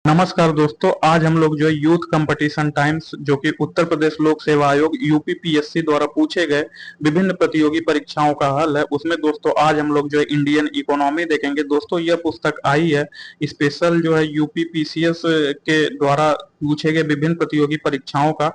नमस्कार दोस्तों, आज हम लोग जो है यूथ कंपटीशन टाइम्स जो कि उत्तर प्रदेश लोक सेवा आयोग यूपीपीएससी द्वारा पूछे गए विभिन्न प्रतियोगी परीक्षाओं का हल है। उसमें दोस्तों आज हम लोग जो है इंडियन इकोनॉमी देखेंगे। दोस्तों यह पुस्तक आई है स्पेशल जो है यूपीपीसीएस के द्वारा पूछे गए विभिन्न प्रतियोगी परीक्षाओं का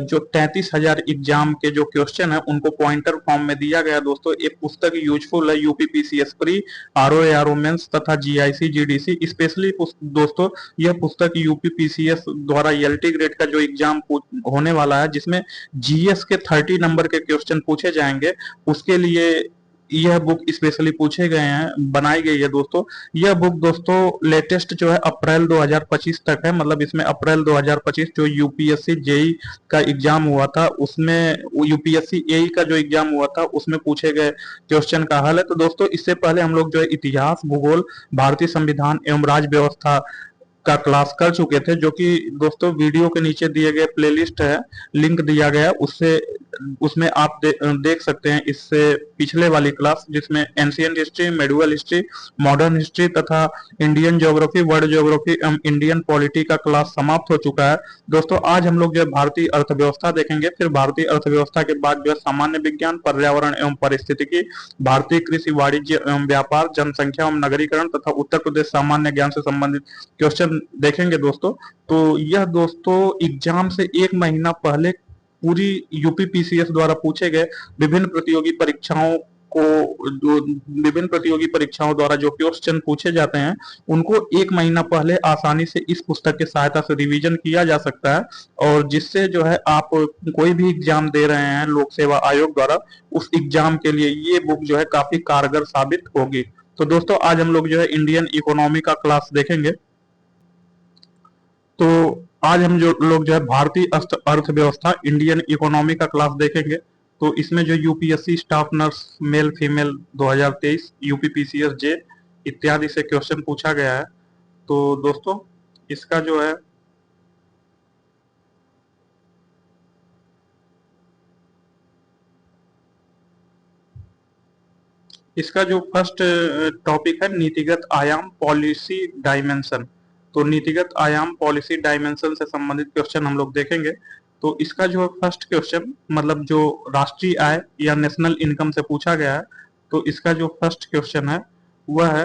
जो 33,000 एग्जाम के जो क्वेश्चन है उनको पॉइंटर फॉर्म में दिया गया। दोस्तों ये पुस्तक यूजफुल है यूपीपीसीएस प्री, आरओ मेंस तथा जीआईसी जीडीसी स्पेशली। दोस्तों यह पुस्तक यूपीपीसीएस द्वारा एलटी ग्रेड का जो एग्जाम होने वाला है जिसमें जीएस के 30 नंबर के क्वेश्चन पूछे जाएंगे, उसके लिए यह बुक स्पेशली पूछे गए हैं, बनाई गई है। दोस्तों यह बुक दोस्तों लेटेस्ट जो है अप्रैल 2025 तक है, मतलब इसमें अप्रैल 2025 जो यूपीएससी जेई का एग्जाम हुआ था उसमें, यूपीएससी एई का जो एग्जाम हुआ था उसमें पूछे गए क्वेश्चन का हल है। तो दोस्तों इससे पहले हम लोग जो है इतिहास, भूगोल, भारतीय संविधान एवं राज्य व्यवस्था का क्लास कर चुके थे, जो कि दोस्तों वीडियो के नीचे दिए गए प्लेलिस्ट है, लिंक दिया गया है, उससे उसमें आप देख सकते हैं इससे पिछले वाली क्लास जिसमें ancient history, medieval history, modern history तथा इंडियन ज्योग्राफी, वर्ल्ड ज्योग्राफी एवं इंडियन पॉलिटी का क्लास समाप्त हो चुका है। दोस्तों आज हम लोग जो है भारतीय अर्थव्यवस्था देखेंगे, फिर भारतीय अर्थव्यवस्था के बाद जो है सामान्य विज्ञान, पर्यावरण एवं पारिस्थितिकी, भारतीय कृषि, वाणिज्य एवं व्यापार, जनसंख्या एवं नगरीकरण तथा उत्तर प्रदेश सामान्य ज्ञान से संबंधित क्वेश्चन देखेंगे दोस्तों। तो यह दोस्तों एग्जाम से एक महीना पहले पूरी यूपीपीसीएस द्वारा पूछे गए विभिन्न प्रतियोगी परीक्षाओं को, जो विभिन्न प्रतियोगी परीक्षाओं द्वारा जो क्वेश्चन पूछे जाते हैं उनको एक महीना पहले आसानी से इस पुस्तक की सहायता से रिवीजन किया जा सकता है, और जिससे जो है आप कोई भी एग्जाम दे रहे हैं लोक सेवा आयोग द्वारा, उस एग्जाम के लिए ये बुक जो है काफी कारगर साबित होगी। तो दोस्तों आज हम लोग जो है इंडियन इकोनॉमी का क्लास देखेंगे। तो आज हम जो लोग जो है भारतीय अर्थव्यवस्था इंडियन इकोनॉमी का क्लास देखेंगे। तो इसमें जो UPSC staff nurse male female 2023, UPPCS J इत्यादि से क्वेश्चन पूछा गया है। तो दोस्तों इसका जो है इसका जो फर्स्ट टॉपिक है नीतिगत आयाम पॉलिसी डायमेंशन। तो नीतिगत आयाम पॉलिसी डायमेंशन से संबंधित क्वेश्चन हम लोग देखेंगे। तो इसका जो फर्स्ट क्वेश्चन मतलब जो राष्ट्रीय आय या नेशनल इनकम से पूछा गया है, तो इसका जो फर्स्ट क्वेश्चन है वह है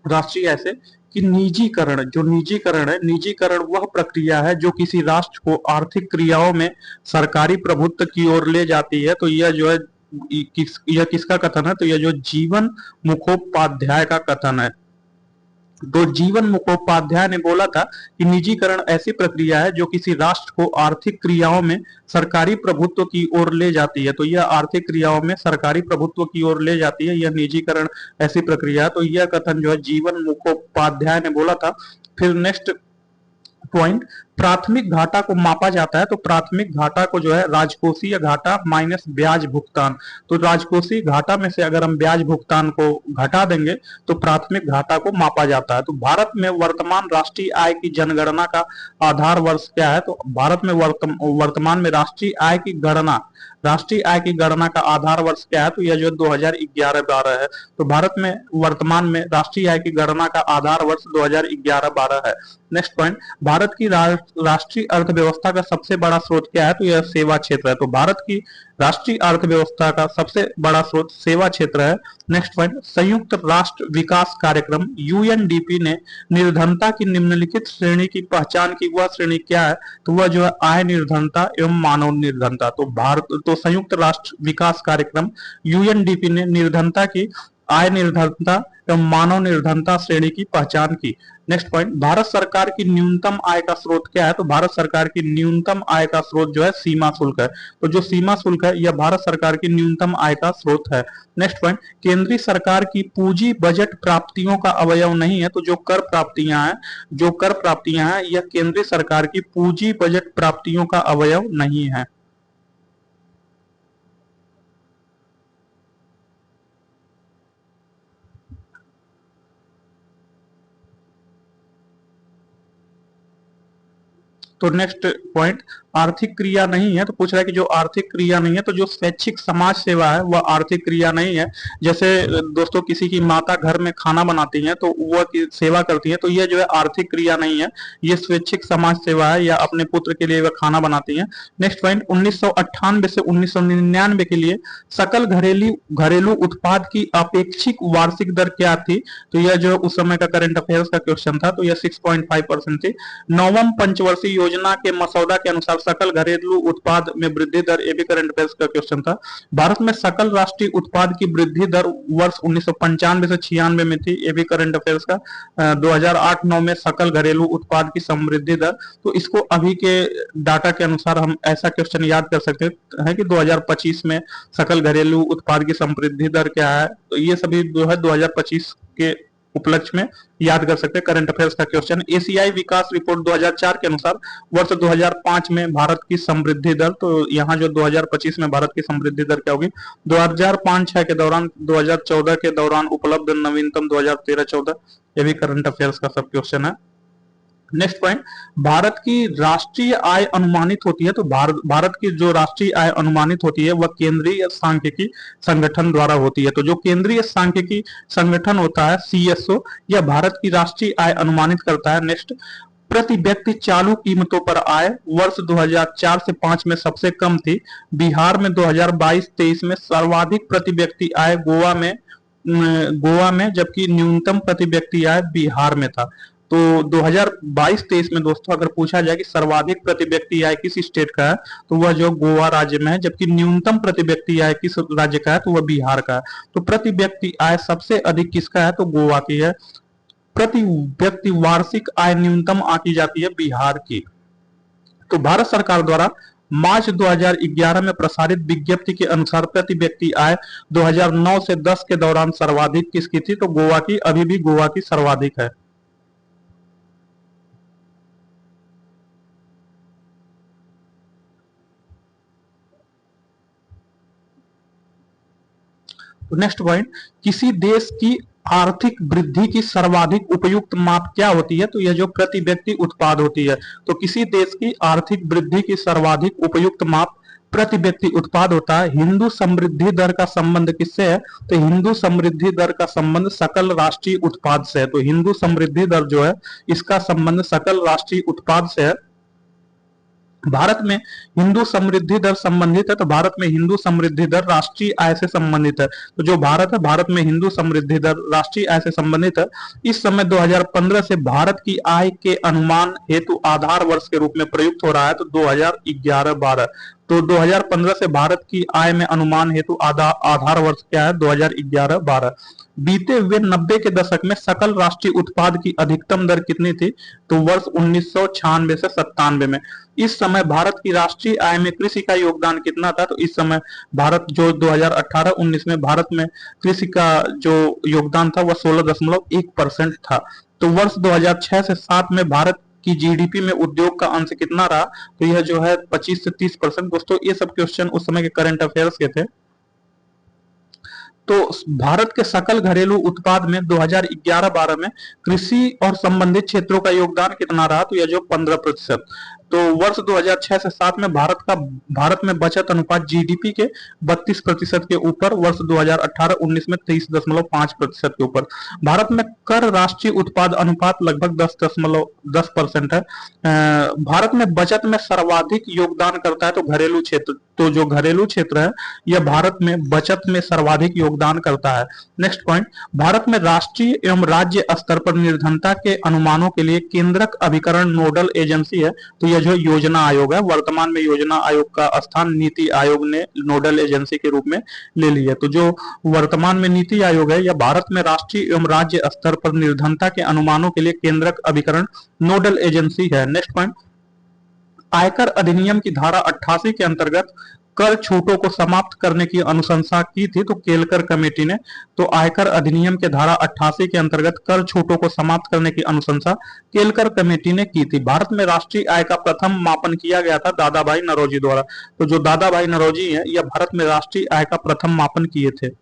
राष्ट्रीय आय से कि निजीकरण, जो निजीकरण है, निजीकरण वह प्रक्रिया है जो किसी राष्ट्र को आर्थिक क्रियाओं में सरकारी प्रभुत्व की ओर ले जाती है। तो यह जो है यह किसका कथन है? तो यह जो जीवन मुखोपाध्याय का कथन है। तो जीवन मुखोपाध्याय ने बोला था कि निजीकरण ऐसी प्रक्रिया है जो किसी राष्ट्र को आर्थिक क्रियाओं में सरकारी प्रभुत्व की ओर ले जाती है। तो यह आर्थिक क्रियाओं में सरकारी प्रभुत्व की ओर ले जाती है, यह निजीकरण ऐसी प्रक्रिया है। तो यह कथन जो है जीवन मुखोपाध्याय ने बोला था। फिर नेक्स्ट पॉइंट, प्राथमिक घाटा को मापा जाता है। तो प्राथमिक घाटा को जो है राजकोषीय घाटा माइनस ब्याज भुगतान। तो राजकोषीय घाटा में से अगर हम ब्याज भुगतान को घटा देंगे तो प्राथमिक घाटा को मापा जाता है। तो भारत में वर्तमान राष्ट्रीय आय की जनगणना का आधार वर्ष क्या है? तो भारत में वर्तमान में राष्ट्रीय आय की गणना, राष्ट्रीय आय की गणना का आधार वर्ष क्या है? तो यह जो 2011-12 है। तो भारत में वर्तमान में राष्ट्रीय आय की गणना का आधार वर्ष 2011-12 है। नेक्स्ट पॉइंट, भारत की राष्ट्रीय अर्थव्यवस्था का सबसे बड़ा स्रोत क्या है? तो यह सेवा क्षेत्र है। तो भारत की राष्ट्रीय अर्थव्यवस्था का सबसे बड़ा स्रोत सेवा क्षेत्र है। नेक्स्ट पॉइंट, संयुक्त राष्ट्र विकास कार्यक्रम यूएनडीपी ने निर्धनता की निम्नलिखित श्रेणी की पहचान की, वह श्रेणी क्या है? तो वह जो है आय निर्धनता एवं मानव निर्धनता। तो संयुक्त राष्ट्र विकास कार्यक्रम यूएनडीपी ने निर्धनता की, आय निर्धनता एवं मानव निर्धनता श्रेणी की पहचान की। नेक्स्ट पॉइंट, भारत सरकार की न्यूनतम आय का स्रोत क्या है? तो भारत सरकार की न्यूनतम आय का स्रोत जो है सीमा शुल्क है। तो जो सीमा शुल्क है यह भारत सरकार की न्यूनतम आय का स्रोत है। नेक्स्ट पॉइंट, केंद्रीय सरकार की पूंजी बजट प्राप्तियों का अवयव नहीं है। तो जो कर प्राप्तियां हैं, जो कर प्राप्तियां हैं यह केंद्रीय सरकार की पूंजी बजट प्राप्तियों का अवयव नहीं है। तो नेक्स्ट पॉइंट, आर्थिक क्रिया नहीं है, तो पूछ रहा है कि जो आर्थिक क्रिया नहीं है, तो जो स्वैच्छिक समाज सेवा है वह आर्थिक क्रिया नहीं है। जैसे दोस्तों किसी की माता घर में खाना बनाती हैं तो वह सेवा करती है, तो यह जो है आर्थिक क्रिया नहीं है, ये स्वैच्छिक समाज सेवा है, या अपने पुत्र के लिए वह खाना बनाती हैं। नेक्स्ट पॉइंट, 1998 से 1999 के लिए सकल घरेलू घरेलू उत्पाद की अपेक्षिक वार्षिक दर क्या थी? तो यह जो उस समय का करंट अफेयर्स का क्वेश्चन था, तो यह 6.5% थी। नौवम पंचवर्षीय योजना के मसौदा के अनुसार सकल घरेलू उत्पाद में वृद्धि दर, ये भी करंट अफेयर्स का क्वेश्चन था। भारत में सकल राष्ट्रीय उत्पाद की वृद्धि दर वर्ष 1995 से 96 में थी, ये भी करंट अफेयर्स का। 2008-9 में सकल घरेलू उत्पाद की समृद्धि दर, तो इसको अभी के डाटा के अनुसार हम ऐसा क्वेश्चन याद कर सकते हैं कि 2025 में सकल घरेलू उत्पाद की समृद्धि दर क्या है, तो ये सभी जो है 2025 के उपलक्ष्य में याद कर सकते हैं, करंट अफेयर्स का क्वेश्चन। एशियाई विकास रिपोर्ट 2004 के अनुसार वर्ष 2005 में भारत की समृद्धि दर, तो यहाँ जो 2025 में भारत की समृद्धि दर क्या होगी? 2005-6 के दौरान, 2014 के दौरान उपलब्ध नवीनतम 2013-14, ये भी करंट अफेयर्स का सब क्वेश्चन है। नेक्स्ट पॉइंट, भारत की राष्ट्रीय आय अनुमानित होती है, तो भारत की जो राष्ट्रीय आय अनुमानित होती है वह केंद्रीय सांख्यिकी संगठन द्वारा होती है। तो जो केंद्रीय सांख्यिकी संगठन होता है सीएसओ, यह भारत की राष्ट्रीय आय अनुमानित करता है। नेक्स्ट, प्रति व्यक्ति चालू कीमतों पर आय वर्ष 2004 से 5 में सबसे कम थी। बिहार में 2022-23 में सर्वाधिक प्रति व्यक्ति आय गोवा में, जबकि न्यूनतम प्रति व्यक्ति आय बिहार में था। तो 2022-23 में दोस्तों अगर पूछा जाए कि सर्वाधिक प्रति व्यक्ति आय किस स्टेट का है, तो वह जो गोवा राज्य में है, जबकि न्यूनतम प्रति व्यक्ति आय किस राज्य का है, तो वह बिहार का है। तो प्रति व्यक्ति आय सबसे अधिक किसका है, तो गोवा की है। प्रति व्यक्ति वार्षिक आय न्यूनतम आंकी जाती है बिहार की। तो भारत सरकार द्वारा मार्च 2011 में प्रसारित विज्ञप्ति के अनुसार प्रति व्यक्ति आय 2009 से 10 के दौरान सर्वाधिक किसकी थी, तो गोवा की, अभी भी गोवा की सर्वाधिक है। नेक्स्ट पॉइंट, किसी देश की आर्थिक वृद्धि की सर्वाधिक उपयुक्त माप क्या होती है, तो यह जो प्रति व्यक्ति उत्पाद होती है। तो किसी देश की आर्थिक वृद्धि की सर्वाधिक उपयुक्त माप प्रति व्यक्ति उत्पाद होता है। हिंदू समृद्धि दर का संबंध किससे है, तो हिंदू समृद्धि दर का संबंध सकल राष्ट्रीय उत्पाद से है। तो हिंदू समृद्धि दर जो है इसका संबंध सकल राष्ट्रीय उत्पाद से है। भारत में हिंदू समृद्धि दर संबंधित है, तो भारत में हिंदू समृद्धि दर राष्ट्रीय आय से संबंधित है। तो जो भारत है, भारत में हिंदू समृद्धि दर राष्ट्रीय आय से संबंधित है। इस समय 2015 से भारत की आय के अनुमान हेतु आधार वर्ष के रूप में प्रयुक्त हो रहा है, तो 2011-12। तो 2015 से भारत की आय में अनुमान हेतु आधार वर्ष क्या है, 2011-12। बीते हुए 90 के दशक में सकल राष्ट्रीय उत्पाद की अधिकतम दर कितनी थी, तो वर्ष 1996 से 97 में। इस समय भारत की राष्ट्रीय आय में कृषि का योगदान कितना था, तो इस समय भारत जो 2018-19 में भारत में कृषि का जो योगदान था वह 16.1% था। तो वर्ष 2006 से 7 में भारत की जीडीपी में उद्योग का अंश कितना रहा, तो यह जो है 25 से 30%। दोस्तों ये सब क्वेश्चन उस समय के करंट अफेयर्स के थे। तो भारत के सकल घरेलू उत्पाद में 2011-12 में कृषि और संबंधित क्षेत्रों का योगदान कितना रहा, तो यह जो 15%। तो वर्ष 2006 से 7 में भारत में बचत अनुपात जीडीपी के 32% के ऊपर, वर्ष 2018-19 में 23.5% के ऊपर। भारत में कर राष्ट्रीय उत्पाद अनुपात लगभग 10% है। भारत में बचत में सर्वाधिक योगदान करता है तो घरेलू क्षेत्र, तो जो घरेलू क्षेत्र है यह भारत में बचत में सर्वाधिक योगदान करता है। नेक्स्ट पॉइंट, भारत में राष्ट्रीय एवं राज्य स्तर पर निर्धनता के अनुमानों के लिए केंद्रक अभिकरण नोडल एजेंसी है, तो यह जो योजना आयोग है, वर्तमान में योजना आयोग का स्थान नीति आयोग ने नोडल एजेंसी के रूप में ले लिया। तो जो वर्तमान में नीति आयोग है यह भारत में राष्ट्रीय एवं राज्य स्तर पर निर्धनता के अनुमानों के लिए केंद्रक अभिकरण नोडल एजेंसी है। नेक्स्ट पॉइंट, आयकर अधिनियम की धारा 88 के अंतर्गत कर छूटों को समाप्त करने की अनुशंसा की थी, तो केलकर कमेटी ने। तो आयकर अधिनियम के धारा 88 के अंतर्गत कर छूटों को समाप्त करने की अनुशंसा केलकर कमेटी ने की थी। भारत में राष्ट्रीय आय का प्रथम मापन किया गया था दादा भाई नौरोजी द्वारा। तो जो दादा भाई नौरोजी है यह भारत में राष्ट्रीय आय का प्रथम मापन किए थे।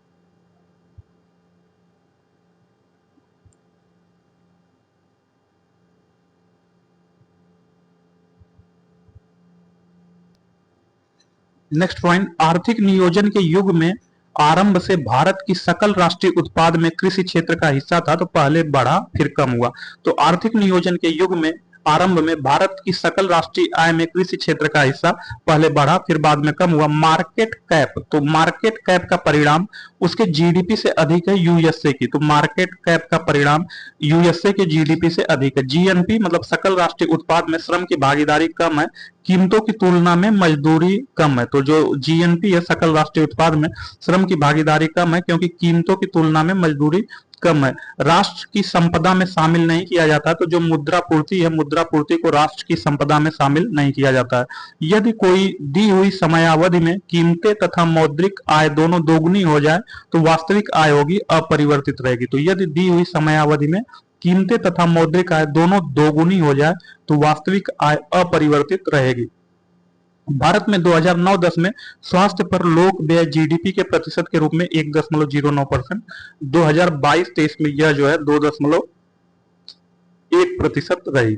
नेक्स्ट पॉइंट, आर्थिक नियोजन के युग में आरंभ से भारत की सकल राष्ट्रीय उत्पाद में कृषि क्षेत्र का हिस्सा था, तो पहले बढ़ा फिर कम हुआ। तो आर्थिक नियोजन के युग में आरंभ में भारत की सकल राष्ट्रीय आय में कृषि क्षेत्र का हिस्सा पहले बढ़ा फिर बाद में कम हुआ। मार्केट कैप, तो मार्केट कैप का परिणाम उसके जीडीपी से अधिक है यूएसए की, तो मार्केट कैप का परिणाम यूएसए के जीडीपी से अधिक है। जीएनपी मतलब सकल राष्ट्रीय उत्पाद में श्रम की भागीदारी कम है, कीमतों की तुलना में मजदूरी कम है। तो जो जीएनपी है सकल राष्ट्रीय उत्पाद में श्रम की भागीदारी कम है क्योंकि कीमतों की तुलना में मजदूरी कम है। राष्ट्र की संपदा में शामिल नहीं किया जाता, तो जो मुद्रा पूर्ति है मुद्रा पूर्ति को राष्ट्र की संपदा में शामिल नहीं किया जाता है। यदि कोई दी हुई समयावधि में कीमतें तथा मौद्रिक आय दोनों दोगुनी हो जाए तो वास्तविक आय होगी अपरिवर्तित रहेगी। तो यदि दी हुई समयावधि में कीमतें तथा मौद्रिक आय दोनों दोगुनी हो जाए तो वास्तविक आय अपरिवर्तित रहेगी। भारत में 2009-10 में स्वास्थ्य पर लोक व्यय जीडीपी के प्रतिशत के रूप में 1.09%, 2022-23 में यह जो है 2.1% रही।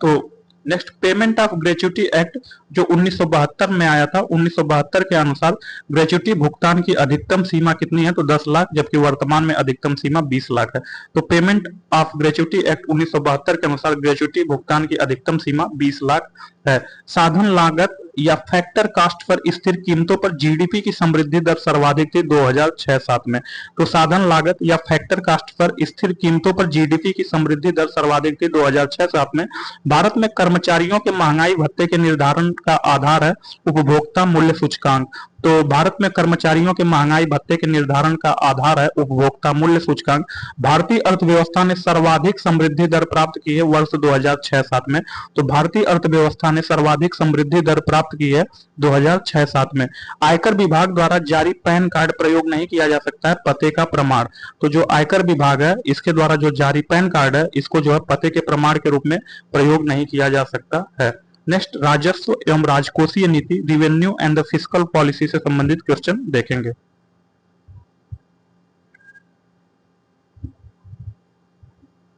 तो next, payment of gratuity act जो 1972 में आया था, 1972 के अनुसार ग्रेच्युटी भुगतान की अधिकतम सीमा कितनी है, तो 10 लाख, जबकि वर्तमान में अधिकतम सीमा 20 लाख है। तो पेमेंट ऑफ ग्रेच्युटी एक्ट 1972 के अनुसार ग्रेच्युटी भुगतान की अधिकतम सीमा 20 लाख है। साधन लागत या फैक्टर कास्ट पर स्थिर कीमतों पर जीडीपी की समृद्धि दर सर्वाधिक थी 2006-07 में। तो साधन लागत या फैक्टर कास्ट पर स्थिर कीमतों पर जीडीपी की समृद्धि दर सर्वाधिक थी 2006-07 में। भारत में कर्मचारियों के महंगाई भत्ते के निर्धारण का आधार है उपभोक्ता मूल्य सूचकांक। तो भारत में कर्मचारियों के महंगाई भत्ते के निर्धारण का आधार है उपभोक्ता मूल्य सूचकांक। भारतीय अर्थव्यवस्था ने सर्वाधिक समृद्धि दर प्राप्त की है वर्ष 2006-07 में। तो भारतीय अर्थव्यवस्था ने सर्वाधिक समृद्धि दर प्राप्त की है 2006-07 में। आयकर विभाग द्वारा जारी पैन कार्ड प्रयोग नहीं किया जा सकता है पते का प्रमाण। तो जो आयकर विभाग है इसके द्वारा जो जारी पैन कार्ड है इसको जो है पते के प्रमाण के रूप में प्रयोग नहीं किया जा सकता है। नेक्स्ट, राजस्व एवं राजकोषीय नीति, revenue and the fiscal policy से संबंधित क्वेश्चन देखेंगे।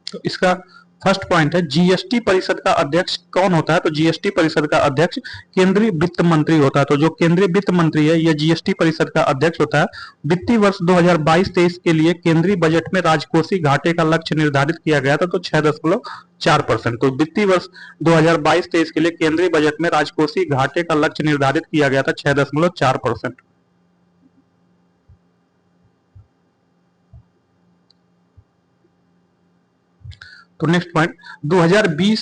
तो इसका फर्स्ट पॉइंट है, जीएसटी परिषद का अध्यक्ष कौन होता है, तो जीएसटी परिषद का अध्यक्ष केंद्रीय वित्त मंत्री होता है। तो जो केंद्रीय वित्त मंत्री है यह जीएसटी परिषद का अध्यक्ष होता है। वित्तीय वर्ष 2022-23 के लिए केंद्रीय बजट में राजकोषीय घाटे का लक्ष्य निर्धारित किया गया था, तो 6.4%। तो वित्तीय वर्ष 2022-23 के लिए केंद्रीय बजट में राजकोषीय घाटे का लक्ष्य निर्धारित किया गया था 6.4%। तो नेक्स्ट पॉइंट, 2021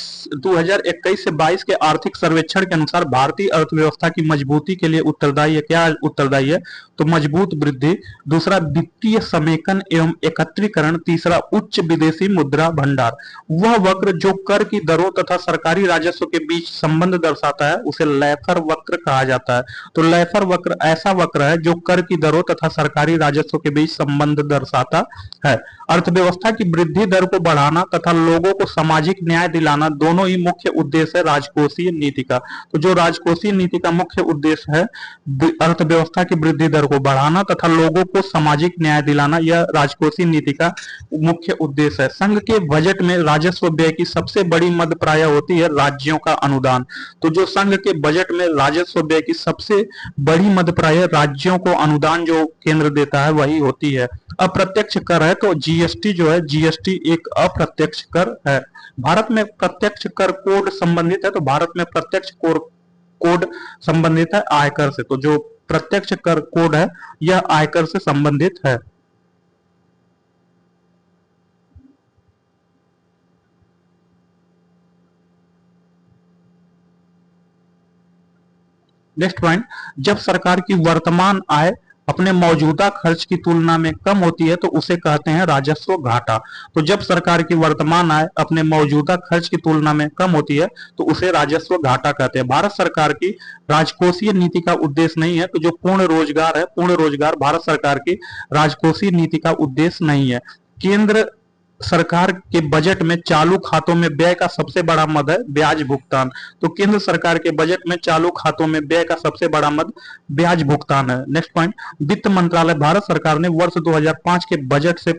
से 22 के आर्थिक सर्वेक्षण के अनुसार भारतीय अर्थव्यवस्था की मजबूती के लिए उत्तरदायी है, क्या उत्तरदायी है, तो मजबूत वृद्धि, दूसरा वित्तीय समेकन एवं एकत्रीकरण, तीसरा उच्च विदेशी मुद्रा भंडार। वह वक्र जो कर की दरों तथा सरकारी राजस्व के बीच संबंध दर्शाता है उसे लैफर वक्र कहा जाता है। तो लैफर वक्र ऐसा वक्र है जो कर की दरों तथा सरकारी राजस्व के बीच संबंध दर्शाता है। अर्थव्यवस्था की वृद्धि दर को बढ़ाना तथा लोगों को सामाजिक न्याय दिलाना दोनों ही मुख्य उद्देश्य है राजकोषीय नीति का। तो जो राजकोषीय नीति का मुख्य उद्देश्य है अर्थव्यवस्था की वृद्धि दर को बढ़ाना तथा लोगों को सामाजिक न्याय दिलाना, यह राजकोषीय नीति का मुख्य उद्देश्य है। संघ के बजट में राजस्व व्यय की सबसे बड़ी मद प्राय होती है राज्यों का अनुदान। तो जो संघ के बजट में राजस्व व्यय की सबसे बड़ी मद प्राय राज्यों को अनुदान जो केंद्र देता है वही होती है। अप्रत्यक्ष कर है, तो जीएसटी जो है जीएसटी एक अप्रत्यक्ष कर है। भारत में प्रत्यक्ष कर कोड संबंधित है, तो भारत में प्रत्यक्ष कोड संबंधित है आयकर से। तो जो प्रत्यक्ष कर कोड है यह आयकर से संबंधित है। नेक्स्ट पॉइंट, जब सरकार की वर्तमान आय अपने मौजूदा खर्च की तुलना में कम होती है तो उसे कहते हैं राजस्व घाटा। तो जब सरकार की वर्तमान आय अपने मौजूदा खर्च की तुलना में कम होती है तो उसे राजस्व घाटा कहते हैं। भारत सरकार की राजकोषीय नीति का उद्देश्य नहीं है, तो जो पूर्ण रोजगार है, पूर्ण रोजगार भारत सरकार की राजकोषीय नीति का उद्देश्य नहीं है। केंद्र सरकार के बजट में चालू खातों में व्यय का सबसे बड़ा मद है ब्याज भुगतान। तो केंद्र सरकार के बजट में चालू खातों में व्यय का सबसे बड़ा मद ब्याज भुगतान है। नेक्स्ट पॉइंट, वित्त मंत्रालय भारत सरकार ने वर्ष 2005 के बजट से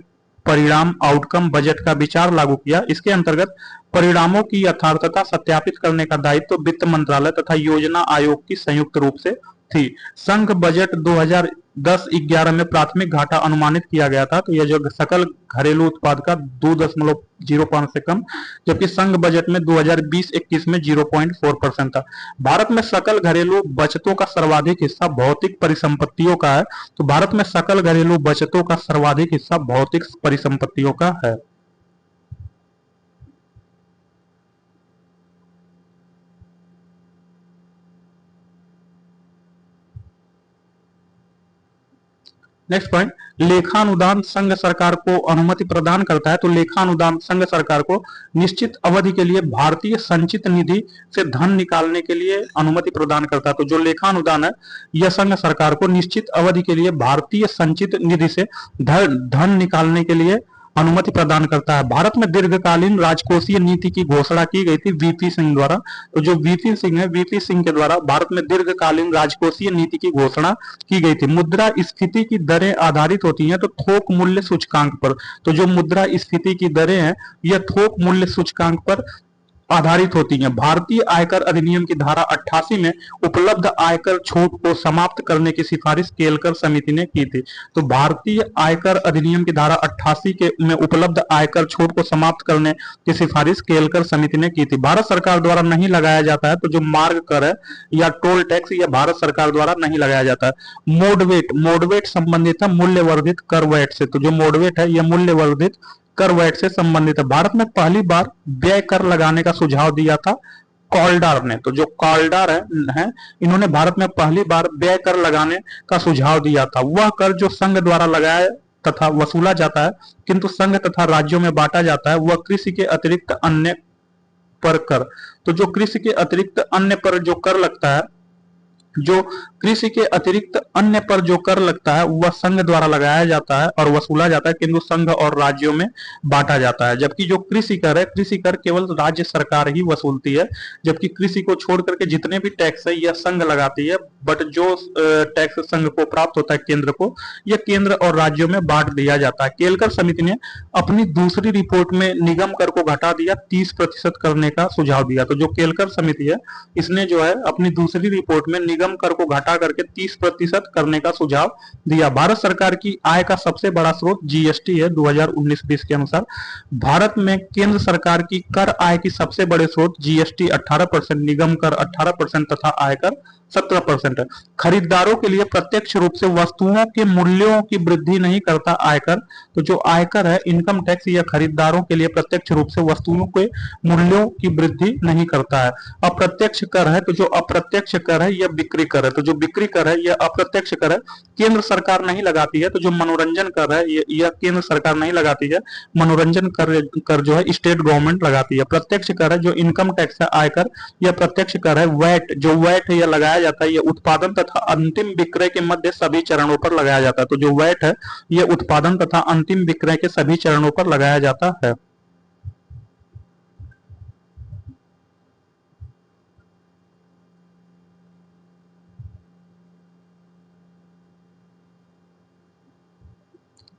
परिणाम आउटकम बजट का विचार लागू किया। इसके अंतर्गत परिणामों की यथार्थता सत्यापित करने का दायित्व वित्त मंत्रालय तथा योजना आयोग की संयुक्त रूप से थी। संघ बजट 2010-11 में प्राथमिक घाटा अनुमानित किया गया था, तो यह जो सकल घरेलू उत्पाद का 2.05 से कम, जबकि संघ बजट में 2020-21 में 0.4% था। भारत में सकल घरेलू बचतों का सर्वाधिक हिस्सा भौतिक परिसंपत्तियों का है। तो भारत में सकल घरेलू बचतों का सर्वाधिक हिस्सा भौतिक परिसंपत्तियों का है। नेक्स्ट पॉइंट, लेखानुदान संघ सरकार को अनुमति प्रदान करता है। तो लेखानुदान संघ सरकार को निश्चित अवधि के लिए भारतीय संचित निधि से धन निकालने के लिए अनुमति प्रदान करता है। तो जो लेखानुदान है यह संघ सरकार को निश्चित अवधि के लिए भारतीय संचित निधि से धन निकालने के लिए अनुमति प्रदान करता है। भारत में दीर्घकालीन राजकोषीय नीति की घोषणा की गई थी वीपी सिंह द्वारा। तो जो वीपी सिंह है, वीपी सिंह के द्वारा भारत में दीर्घकालीन राजकोषीय नीति की घोषणा की गई थी। मुद्रा स्फीति की दरें आधारित होती हैं तो थोक मूल्य सूचकांक पर। तो जो मुद्रा स्फीति की दरें हैं यह थोक मूल्य सूचकांक पर आधारित होती हैं। भारतीय आयकर अधिनियम की धारा 88 में उपलब्ध आयकर छूट को समाप्त करने की सिफारिश केलकर समिति ने की थी। तो भारतीय आयकर अधिनियम की धारा 88 के में उपलब्ध आयकर छूट को समाप्त करने की सिफारिश केलकर समिति ने की थी। भारत सरकार द्वारा नहीं लगाया जाता है। तो जो मार्ग कर है या टोल टैक्स यह भारत सरकार द्वारा नहीं लगाया जाता है। मोडवेट संबंधित है मूल्यवर्धित कर वैट से। तो जो मोडवेट है यह मूल्यवर्धित कर वैट से संबंधित है। भारत में पहली बार व्यय कर लगाने का सुझाव दिया था कॉल्डार ने। तो जो कॉल्डार है इन्होंने भारत में पहली बार व्यय कर लगाने का सुझाव दिया था। वह कर जो संघ द्वारा लगाया तथा वसूला जाता है किंतु संघ तथा राज्यों में बांटा जाता है, वह कृषि के अतिरिक्त अन्य पर कर। तो जो कृषि के अतिरिक्त अन्य पर जो कर लगता है, जो कृषि के अतिरिक्त अन्य पर जो कर लगता है वह संघ द्वारा लगाया जाता है और वसूला जाता है, किंतु संघ और राज्यों में बांटा जाता है। जबकि जो कृषि कर है, कृषि कर केवल राज्य सरकार ही वसूलती है। जबकि कृषि को छोड़ करके जितने भी टैक्स है यह संघ लगाती है। बट जो टैक्स संघ को प्राप्त होता है केंद्र को, यह केंद्र और राज्यों में बांट दिया जाता है। केलकर समिति ने अपनी दूसरी रिपोर्ट में निगम कर को घटा दिया 30% करने का सुझाव दिया। तो जो केलकर समिति है इसने जो है अपनी दूसरी रिपोर्ट में निगम कर को घटा करके 30% करने का सुझाव दिया। भारत सरकार की आय का सबसे बड़ा स्रोत जीएसटी है 2019-20 के अनुसार। भारत में केंद्र सरकार की कर आय की सबसे बड़े स्रोत जीएसटी 18%, निगम कर 18% तथा आयकर 17% है। खरीदारों के लिए प्रत्यक्ष रूप से वस्तुओं के मूल्यों की वृद्धि नहीं करता आयकर। तो जो आयकर है इनकम टैक्स, यह खरीदारों के लिए प्रत्यक्ष रूप से वस्तुओं के मूल्यों की वृद्धि नहीं करता है। अप्रत्यक्ष कर है, तो जो अप्रत्यक्ष कर है यह बिक्री कर है। तो जो बिक्री कर है यह अप्रत्यक्ष कर है, केंद्र सरकार नहीं लगाती है। तो जो मनोरंजन कर है यह केंद्र सरकार नहीं लगाती है। मनोरंजन कर जो है स्टेट गवर्नमेंट लगाती है। प्रत्यक्ष कर है जो इनकम टैक्स है आयकर, यह प्रत्यक्ष कर है। वैट जो वैट है यह लगाया जाता है, यह उत्पादन तथा अंतिम विक्रय के मध्य सभी चरणों पर लगाया जाता है। तो जो वैट है यह उत्पादन तथा अंतिम विक्रय के सभी चरणों पर लगाया जाता है।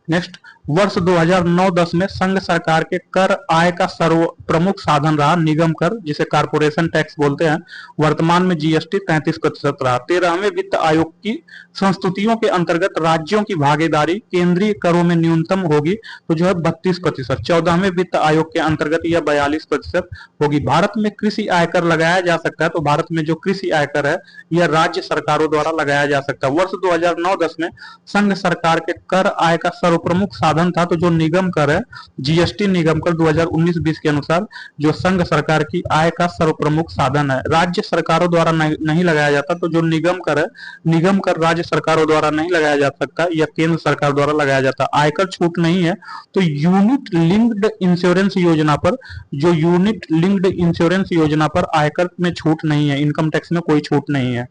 नेक्स्ट, वर्ष 2009-10 में संघ सरकार के कर आय का सर्व प्रमुख साधन रहा निगम कर, जिसे कारपोरेशन टैक्स बोलते हैं। वर्तमान में जीएसटी 33% रहा। 13वें वित्त आयोग की संस्तुतियों के अंतर्गत राज्यों की भागीदारी केंद्रीय करों में न्यूनतम होगी, तो जो है 32%। 14वें वित्त आयोग के अंतर्गत यह 42% होगी। भारत में कृषि आयकर लगाया जा सकता है। तो भारत में जो कृषि आयकर है यह राज्य सरकारों द्वारा लगाया जा सकता है। वर्ष 2009-10 में संघ सरकार के कर आय का सर्वप्रमुख साधन था। तो जो निगम कर है, जीएसटी निगम कर 2019-20 के अनुसार जो संघ सरकार की आय का सर्वप्रमुख साधन है, राज्य सरकारों द्वारा नहीं लगाया जाता। तो जो निगम कर है, निगम कर राज्य सरकारों द्वारा नहीं लगाया जा सकता, यह केंद्र सरकार द्वारा लगाया जाता। आयकर छूट नहीं है। तो यूनिट लिंक्ड इंश्योरेंस योजना पर, जो यूनिट लिंक्ड इंश्योरेंस योजना पर आयकर में छूट नहीं है, इनकम टैक्स में कोई छूट नहीं है।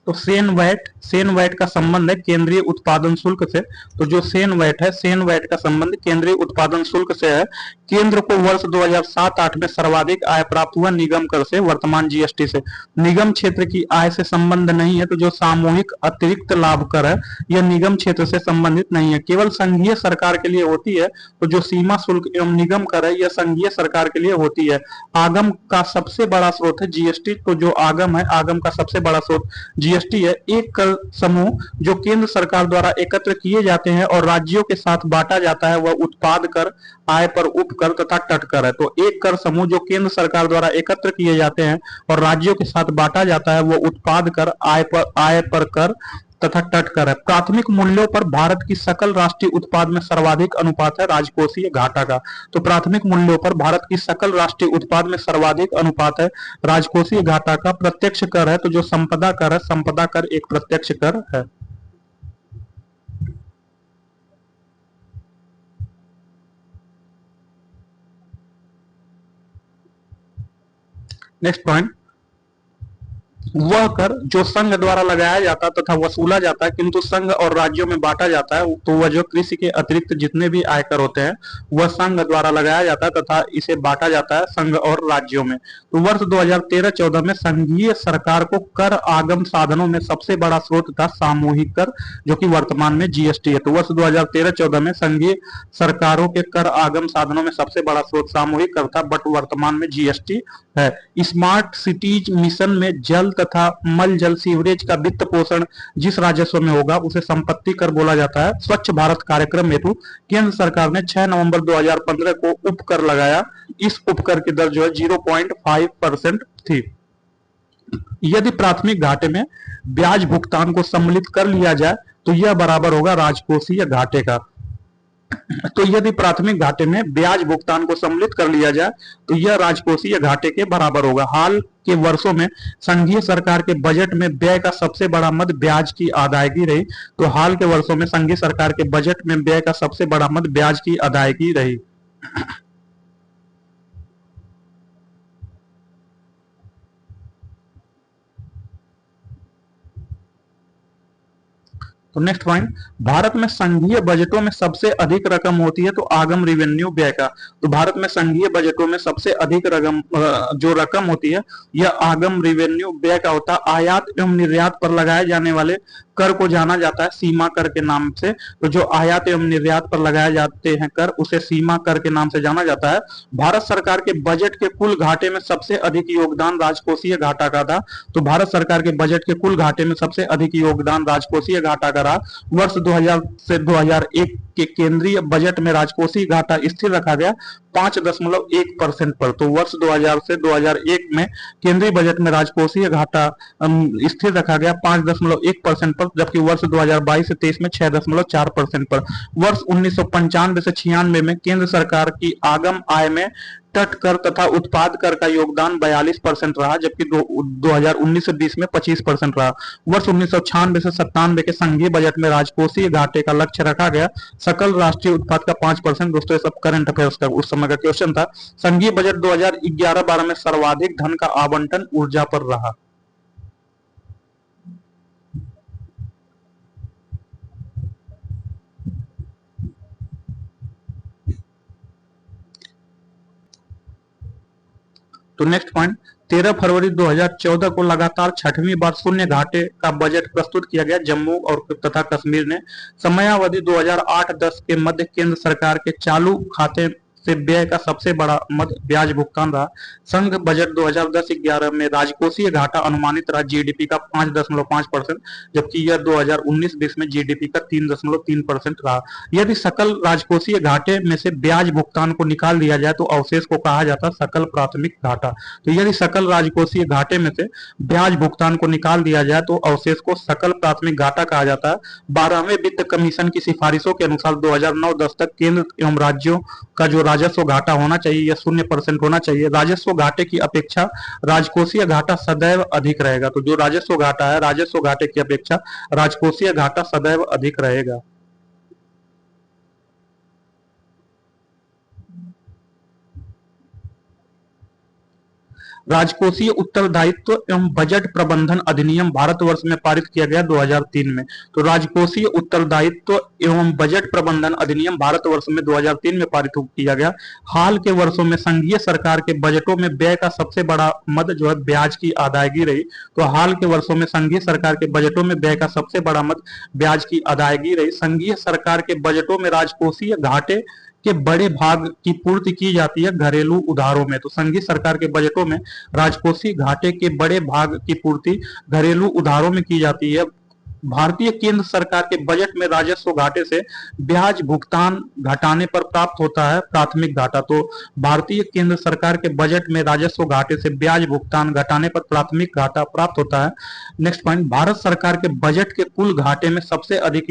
तो सेन वैट का संबंध है केंद्रीय उत्पादन शुल्क से। तो जो सेन वैट है, सेन वैट का संबंध केंद्रीय उत्पादन शुल्क से है। केंद्र को वर्ष 2007-8 में सर्वाधिक आय प्राप्त हुआ निगम कर से, वर्तमान जीएसटी से। निगम क्षेत्र की आय से संबंध नहीं है। तो जो सामूहिक अतिरिक्त लाभ कर है, यह निगम क्षेत्र से संबंधित नहीं है, केवल संघीय सरकार के लिए होती है। तो जो सीमा शुल्क एवं निगम कर है, यह संघीय सरकार के लिए होती है। आगम का सबसे बड़ा स्रोत है जीएसटी। तो जो आगम है, आगम का सबसे बड़ा स्रोत जीएसटी है। एक कर समूह जो केंद्र सरकार द्वारा एकत्र किए जाते हैं और राज्यों के साथ बांटा जाता है, वह उत्पाद कर, आय पर उपकर तथा तट कर है। तो एक कर समूह जो केंद्र सरकार द्वारा एकत्र किए जाते हैं और राज्यों के साथ बांटा जाता है, वह उत्पाद कर, आय पर कर तथा तट कर है। प्राथमिक मूल्यों पर भारत की सकल राष्ट्रीय उत्पाद में सर्वाधिक अनुपात है राजकोषीय घाटा का। तो प्राथमिक मूल्यों पर भारत की सकल राष्ट्रीय उत्पाद में सर्वाधिक अनुपात है राजकोषीय घाटा का। प्रत्यक्ष कर है, तो जो संपदा कर है, संपदा कर एक प्रत्यक्ष कर है। नेक्स्ट पॉइंट, वह कर जो संघ द्वारा लगाया जाता तथा वसूला जाता है किंतु संघ और राज्यों में बांटा जाता है। तो वह जो कृषि के अतिरिक्त जितने भी आयकर होते हैं, वह संघ द्वारा लगाया जाता है तथा इसे बांटा जाता है संघ और राज्यों में। तो वर्ष 2013-14 में संघीय सरकार को कर आगम साधनों में सबसे बड़ा स्रोत था सामूहिक कर, जो कि वर्तमान में जीएसटी है। तो वर्ष 2013-14 में संघीय सरकारों के कर आगम साधनों में सबसे बड़ा स्रोत सामूहिक कर था, बट वर्तमान में जीएसटी है। स्मार्ट सिटीज मिशन में जल तथा मल जल सीवरेज का वित्त पोषण जिस राजस्व में होगा, उसे संपत्ति कर बोला जाता है। स्वच्छ भारत कार्यक्रम हेतु केंद्र सरकार ने 6 नवंबर 2015 को उपकर लगाया। इस उपकर की दर जो है 0.5% थी। यदि प्राथमिक घाटे में ब्याज भुगतान को सम्मिलित कर लिया जाए, तो यह बराबर होगा राजकोषीय घाटे का। तो यदि प्राथमिक घाटे में ब्याज भुगतान को सम्मिलित कर लिया जाए, तो यह राजकोषीय घाटे के बराबर होगा। हाल के वर्षों में संघीय सरकार के बजट में व्यय का सबसे बड़ा मद ब्याज की अदायगी रही। तो हाल के वर्षों में संघीय सरकार के बजट में व्यय का सबसे बड़ा मद ब्याज की अदायगी रही। तो नेक्स्ट पॉइंट, भारत में संघीय बजटों में सबसे अधिक रकम होती है तो आगम रेवेन्यू व्यय का। तो भारत में संघीय बजटों में सबसे अधिक रकम जो रकम होती है, यह आगम रेवेन्यू व्यय का होता है। आयात एवं निर्यात पर लगाए जाने वाले कर को जाना जाता है सीमा कर के नाम से। तो जो आयात एवं निर्यात पर लगाए जाते हैं कर, उसे सीमा कर के नाम से जाना जाता है। भारत सरकार के बजट के कुल घाटे में सबसे अधिक योगदान राजकोषीय घाटा का था। तो भारत सरकार के बजट के कुल घाटे में सबसे अधिक योगदान राजकोषीय घाटा का रहा। वर्ष 2000 से 2001 के केंद्रीय बजट में राजकोषीय घाटा स्थिर रखा गया 5.1% पर। तो वर्ष 2000 से 2001 में केंद्रीय बजट में राजकोषीय घाटा स्थिर रखा गया 5.1% पर, जबकि वर्ष 2022 से 23 में 6.4% पर। वर्ष 1995 से 96 में केंद्र सरकार की आगम आय में तट कर तथा उत्पाद कर का योगदान 42% रहा, जबकि 2019 से 20 में 25% रहा। वर्ष 1996 से 97 के संघीय बजट में राजकोषीय घाटे का लक्ष्य रखा गया सकल राष्ट्रीय उत्पाद का 5%। दोस्तों, ये सब करंट अफेयर्स का उस समय का क्वेश्चन था। संघीय बजट 2011-12 में सर्वाधिक धन का आवंटन ऊर्जा पर रहा। तो नेक्स्ट पॉइंट, 13 फरवरी 2014 को लगातार छठवीं बार शून्य घाटे का बजट प्रस्तुत किया गया जम्मू और तथा कश्मीर ने। समयावधि 2008-10 के मध्य केंद्र सरकार के चालू खाते से व्यय का सबसे बड़ा मद ब्याज भुगतान रहा। संघ बजट 2010-11 में राजकोषीय घाटा अनुमानित रहा जीडीपी का 5.5%, जबकि यह 2019-20 में जीडीपी का 3.3% रहा। यदि सकल राजकोषीय घाटे में से ब्याज भुगतान को निकाल दिया जाए, तो अवशेष को कहा जाता है सकल प्राथमिक घाटा। तो यदि सकल राजकोषीय घाटे में से ब्याज भुगतान को निकाल दिया जाए, तो अवशेष को सकल प्राथमिक घाटा कहा जाता है। 12वें वित्त कमीशन की सिफारिशों के अनुसार 2009-10 तक केंद्र एवं राज्यों का जो राजस्व घाटा होना चाहिए, यह 0% होना चाहिए। राजस्व घाटे की अपेक्षा राजकोषीय घाटा सदैव अधिक रहेगा। तो जो राजस्व घाटा है, राजस्व घाटे की अपेक्षा राजकोषीय घाटा सदैव अधिक रहेगा। राजकोषीय उत्तरदायित्व एवं बजट प्रबंधन अधिनियम भारतवर्ष में पारित किया गया 2003 में। तो राजकोषीय उत्तरदायित्व एवं बजट प्रबंधन अधिनियम भारतवर्ष में 2003 में पारित किया गया। हाल के वर्षों में संघीय सरकार के बजटों में व्यय का सबसे बड़ा मद जो है ब्याज की अदायगी रही। तो हाल के वर्षों में संघीय सरकार के बजटों में व्यय का सबसे बड़ा मद ब्याज की अदायगी रही। संघीय सरकार के बजटों में राजकोषीय घाटे के बड़े भाग की पूर्ति की जाती है घरेलू उधारों में। तो संघीय सरकार के बजटों में राजकोषीय घाटे के बड़े भाग की पूर्ति घरेलू उधारों में की जाती है। भारतीय केंद्र सरकार के बजट में राजस्व घाटे से ब्याज भुगतान घटाने पर प्राप्त होता है प्राथमिक घाटा। तो भारतीय केंद्र सरकार के बजट में राजस्व घाटे से ब्याज भुगतान घटाने पर प्राथमिक घाटा प्राप्त होता है। नेक्स्ट पॉइंट, भारत सरकार के बजट के कुल घाटे में सबसे अधिक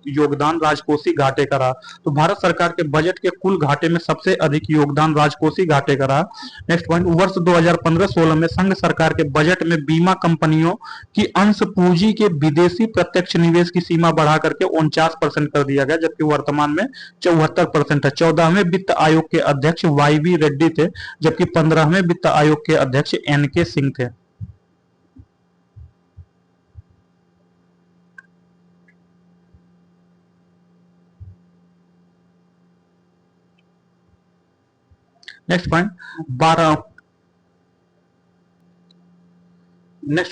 योगदान राजकोषीय घाटे का रहा। तो भारत सरकार के बजट के कुल घाटे में सबसे अधिक योगदान राजकोषीय घाटे का रहा। नेक्स्ट पॉइंट, वर्ष 2015-16 में संघ सरकार के बजट में बीमा कंपनियों की अंश पूंजी के विदेशी प्रत्यक्ष निवेश की सीमा बढ़ा करके 49% कर दिया गया, जबकि वर्तमान में 74% है। 14वें वित्त आयोग के अध्यक्ष YV रेड्डी थे, जबकि 15वें वित्त आयोग के अध्यक्ष NK सिंह थे। नेक्स्ट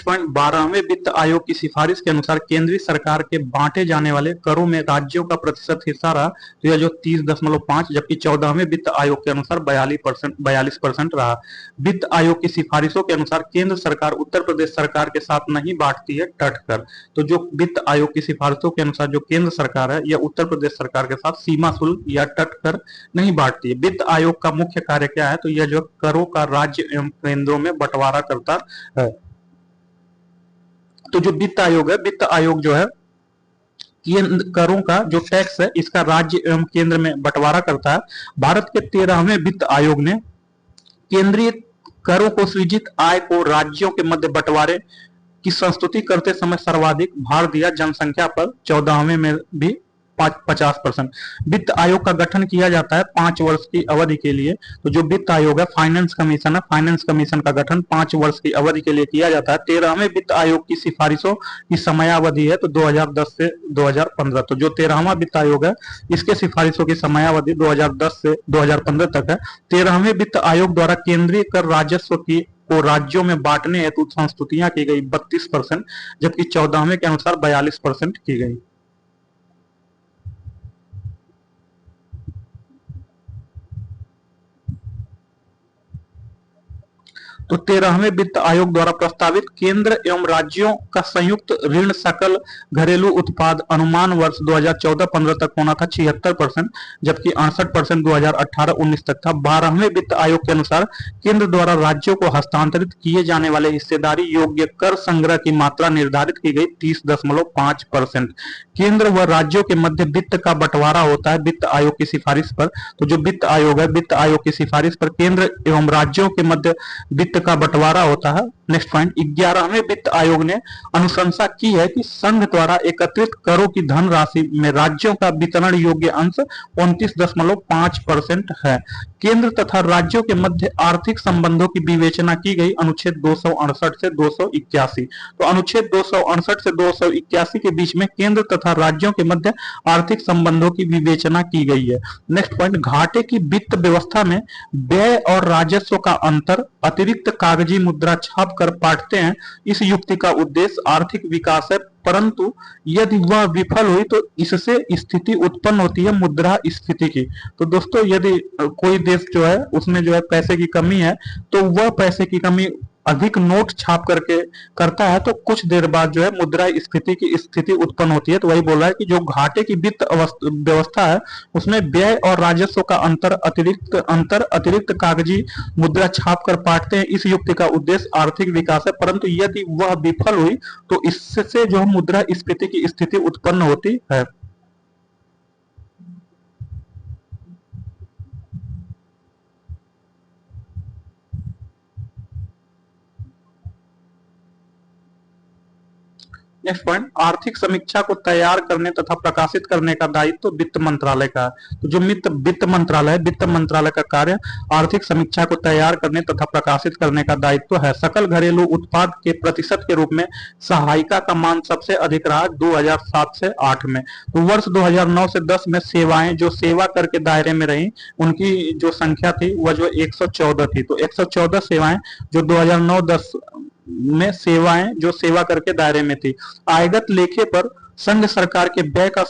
पॉइंट 12वें वित्त आयोग की सिफारिश के अनुसार केंद्रीय सरकार के बांटे जाने वाले करों में राज्यों का प्रतिशत हिस्सा रहा, तो यह जो 30.5, जबकि 14वें वित्त आयोग के अनुसार 42% रहा। वित्त आयोग की सिफारिशों के अनुसार केंद्र सरकार उत्तर प्रदेश सरकार के साथ नहीं बांटती है टट कर। तो जो वित्त आयोग की सिफारिशों के अनुसार जो केंद्र सरकार है यह उत्तर प्रदेश सरकार के साथ सीमा शुल्क या टट कर नहीं बांटती है। वित्त आयोग का मुख्य कार्य क्या है, तो यह जो करों का राज्य एवं केंद्रों में बंटवारा करता है। तो जो वित्त आयोग है, वित्त आयोग जो है करों का जो टैक्स है इसका राज्य एवं केंद्र में बंटवारा करता है। भारत के 13वें वित्त आयोग ने केंद्रीय करों को सृजित आय को राज्यों के मध्य बंटवारे की संस्तुति करते समय सर्वाधिक भार दिया जनसंख्या पर। 14वें में भी 50%। वित्त आयोग का गठन किया जाता है 5 वर्ष की अवधि के लिए। तो जो वित्त आयोग है फाइनेंस कमीशन है, फाइनेंस कमीशन का गठन 5 वर्ष की अवधि के लिए किया जाता है। 13वें वित्त आयोग की सिफारिशों की समयावधि है तो 2010 से 2015। तो जो 13वां वित्त आयोग है इसके सिफारिशों की समयावधि 2010 से 2015 तक है। 13वें वित्त आयोग द्वारा केंद्रीय कर राजस्व की को राज्यों में बांटने हेतु संस्तुतियां की गई 32%, जबकि 14वें के अनुसार 42% की गई। तो 13वें वित्त आयोग द्वारा प्रस्तावित केंद्र एवं राज्यों का संयुक्त ऋण सकल घरेलू उत्पाद अनुमान वर्ष 2014-15 तक होना था 76%, जबकि 68% 2018-19 तक था। 12वें वित्त आयोग के अनुसार केंद्र द्वारा राज्यों को हस्तांतरित किए जाने वाले हिस्सेदारी योग्य कर संग्रह की मात्रा निर्धारित की गई 30.5%। केंद्र व राज्यों के मध्य वित्त का बंटवारा होता है वित्त आयोग की सिफारिश पर। तो जो वित्त आयोग है वित्त आयोग की सिफारिश पर केंद्र एवं राज्यों के मध्य वित्त का बंटवारा होता है। नेक्स्ट पॉइंट, 11वें वित्त आयोग ने अनुशंसा की है कि संघ द्वारा एकत्रित करों की धनराशि में राज्यों का वितरण योग्य अंश 29.5% है। केंद्र तथा राज्यों के मध्य आर्थिक संबंधों की विवेचना की गई अनुच्छेद 268 से 281। तो अनुच्छेद 268 से 281 के बीच में केंद्र तथा राज्यों के मध्य आर्थिक संबंधों की विवेचना की गई है। नेक्स्ट पॉइंट, घाटे की वित्त व्यवस्था में व्यय और राजस्व का अंतर अतिरिक्त कागजी मुद्रा छाप कर बांटते हैं। इस युक्ति का उद्देश्य आर्थिक विकास है, परंतु यदि वह विफल हुई तो इससे स्थिति उत्पन्न होती है मुद्रा स्फीति की। तो दोस्तों यदि कोई देश जो है उसमें जो है पैसे की कमी है तो वह पैसे की कमी अधिक नोट छाप करके करता है तो कुछ देर बाद जो है मुद्रा स्फीति की स्थिति उत्पन्न होती है। तो वही बोल रहा है कि जो घाटे की वित्त व्यवस्था है उसमें व्यय और राजस्व का अतिरिक्त कागजी मुद्रा छाप कर बांटते हैं। इस युक्ति का उद्देश्य आर्थिक विकास है, परंतु यदि वह विफल हुई तो इससे जो मुद्रा स्फीति की स्थिति उत्पन्न होती है। नेक्स्ट पॉइंट, आर्थिक समीक्षा को तैयार करने तथा प्रकाशित करने का दायित्व तो वित्त मंत्रालय का है। तो जो वित्त मंत्रालय का कार्य आर्थिक समीक्षा को तैयार करने तथा प्रकाशित करने का दायित्व है। सकल घरेलू उत्पाद के प्रतिशत के रूप में सहायिका का मान सबसे अधिक रहा 2007 से 8 में। तो वर्ष 2009 से 10 में सेवाएं जो सेवा कर के दायरे में रही, उनकी जो संख्या थी वह जो 114 थी। तो 114 सेवाएं जो 2009-10 में सेवाएं जो सेवा करके दायरे में थी। आयगत लेखे पर संघ सरकार के व्यय का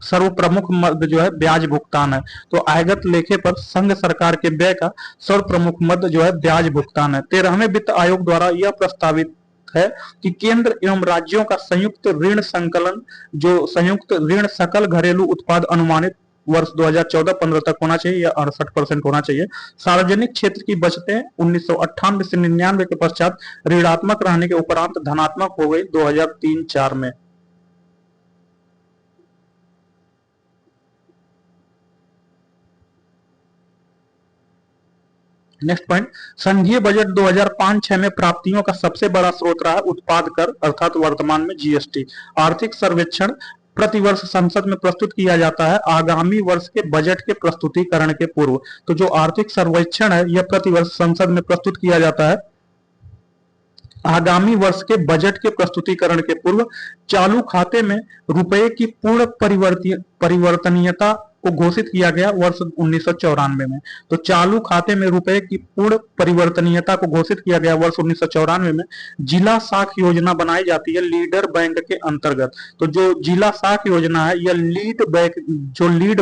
सर्वप्रमुख मद जो है ब्याज भुगतान है। तो आयगत लेखे पर संघ सरकार के व्यय का सर्वप्रमुख मद जो है ब्याज भुगतान है। 13वें वित्त आयोग द्वारा यह प्रस्तावित है कि केंद्र एवं राज्यों का संयुक्त ऋण संकलन, जो संयुक्त ऋण सकल घरेलू उत्पाद अनुमानित वर्ष 2014-15 तक होना चाहिए या 68% होना चाहिए। सार्वजनिक क्षेत्र की बचतें 1998 से 99 के पश्चात ऋणात्मक रहने के उपरांत धनात्मक हो गई 2003-4 में। नेक्स्ट पॉइंट, संघीय बजट 2005-6 में प्राप्तियों का सबसे बड़ा स्रोत रहा उत्पाद कर अर्थात वर्तमान में जीएसटी। आर्थिक सर्वेक्षण प्रतिवर्ष संसद में प्रस्तुत किया जाता है आगामी वर्ष के बजट के प्रस्तुतिकरण के पूर्व। तो जो आर्थिक सर्वेक्षण है यह प्रतिवर्ष संसद में प्रस्तुत किया जाता है आगामी वर्ष के बजट के प्रस्तुतिकरण के पूर्व। चालू खाते में रुपए की पूर्ण परिवर्तनीयता को घोषित किया गया वर्ष 1994 में। तो चालू खाते में रुपए की पूर्ण परिवर्तनीयता को घोषित किया गया वर्ष 1994 में। जिला साख योजना बनाई जाती है लीडर बैंक के अंतर्गत। तो जो जिला साख योजना है यह लीड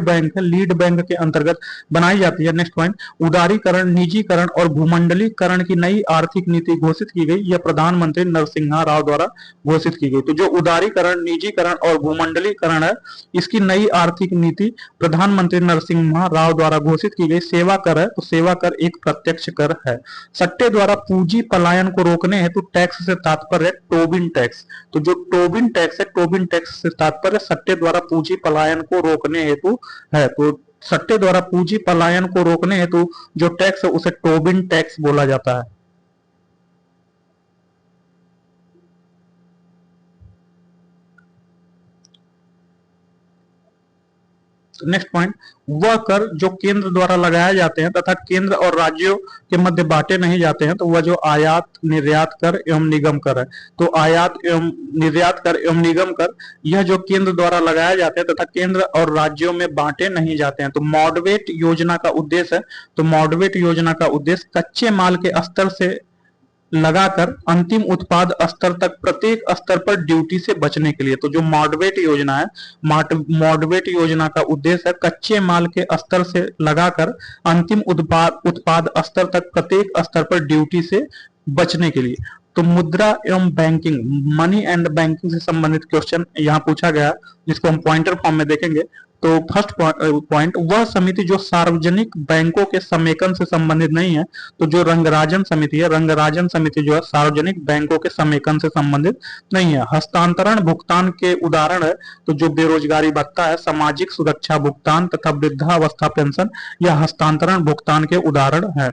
बैंक के अंतर्गत बनाई जाती है। नेक्स्ट पॉइंट, उदारीकरण, निजीकरण और भूमंडलीकरण की नई आर्थिक नीति घोषित की गई। यह प्रधानमंत्री नरसिम्हा राव द्वारा घोषित की गई। तो जो उदारीकरण, निजीकरण और भूमंडलीकरण है, इसकी नई आर्थिक नीति प्रधानमंत्री नरसिम्हा राव द्वारा घोषित की गई। सेवा कर है, तो सेवा कर एक प्रत्यक्ष कर है। सट्टे द्वारा पूंजी पलायन को रोकने हेतु टैक्स से तात्पर्य टोबिन टैक्स। तो जो टोबिन टैक्स है, टोबिन टैक्स से तात्पर्य सट्टे द्वारा पूंजी पलायन को रोकने हेतु है। तो सट्टे द्वारा पूंजी पलायन को रोकने हेतु जो टैक्स है उसे टोबिन टैक्स बोला जाता है। नेक्स्ट पॉइंट, वह कर जो केंद्र द्वारा लगाए जाते हैं तथा केंद्र और राज्यों के मध्य बांटे नहीं जाते हैं, तो वह जो आयात निर्यात कर एवं निगम कर है। तो आयात एवं निर्यात कर एवं निगम कर यह जो केंद्र द्वारा लगाए जाते हैं तथा केंद्र और राज्यों में बांटे नहीं जाते हैं। तो मॉडरेट योजना का उद्देश्य है, तो मॉडरेट योजना का उद्देश्य कच्चे माल के स्तर से लगाकर अंतिम उत्पाद स्तर तक प्रत्येक स्तर पर ड्यूटी से बचने के लिए। तो जो मॉडरेट योजना है, मॉडरेट योजना का उद्देश्य है कच्चे माल के स्तर से लगाकर अंतिम उत्पाद स्तर तक प्रत्येक स्तर पर ड्यूटी से बचने के लिए। तो मुद्रा एवं बैंकिंग, मनी एंड बैंकिंग से संबंधित क्वेश्चन यहाँ पूछा गया, जिसको हम पॉइंटर फॉर्म में देखेंगे। तो फर्स्ट पॉइंट, वह समिति जो सार्वजनिक बैंकों के समेकन से संबंधित नहीं है। तो जो रंगराजन समिति है, रंगराजन समिति जो है सार्वजनिक बैंकों के समेकन से संबंधित नहीं है। हस्तांतरण भुगतान के उदाहरण है, तो जो बेरोजगारी भत्ता है, सामाजिक सुरक्षा भुगतान तथा वृद्धावस्था पेंशन, यह हस्तांतरण भुगतान के उदाहरण है।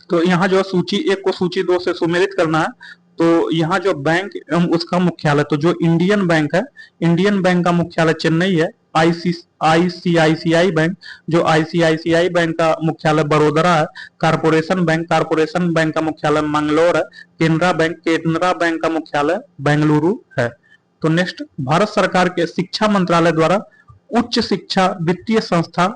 तो यहाँ जो सूची एक को सूची दो से सुमेलित करना है। तो यहाँ जो बैंक एवं उसका मुख्यालय, तो जो इंडियन बैंक है, इंडियन बैंक का मुख्यालय चेन्नई है। आईसीआईसीआई बैंक, जो आईसीआईसीआई बैंक का मुख्यालय बड़ोदरा है। कारपोरेशन बैंक का मुख्यालय मंगलोर है। केनरा बैंक का मुख्यालय बेंगलुरु है। तो नेक्स्ट, भारत सरकार के शिक्षा मंत्रालय द्वारा उच्च शिक्षा वित्तीय संस्था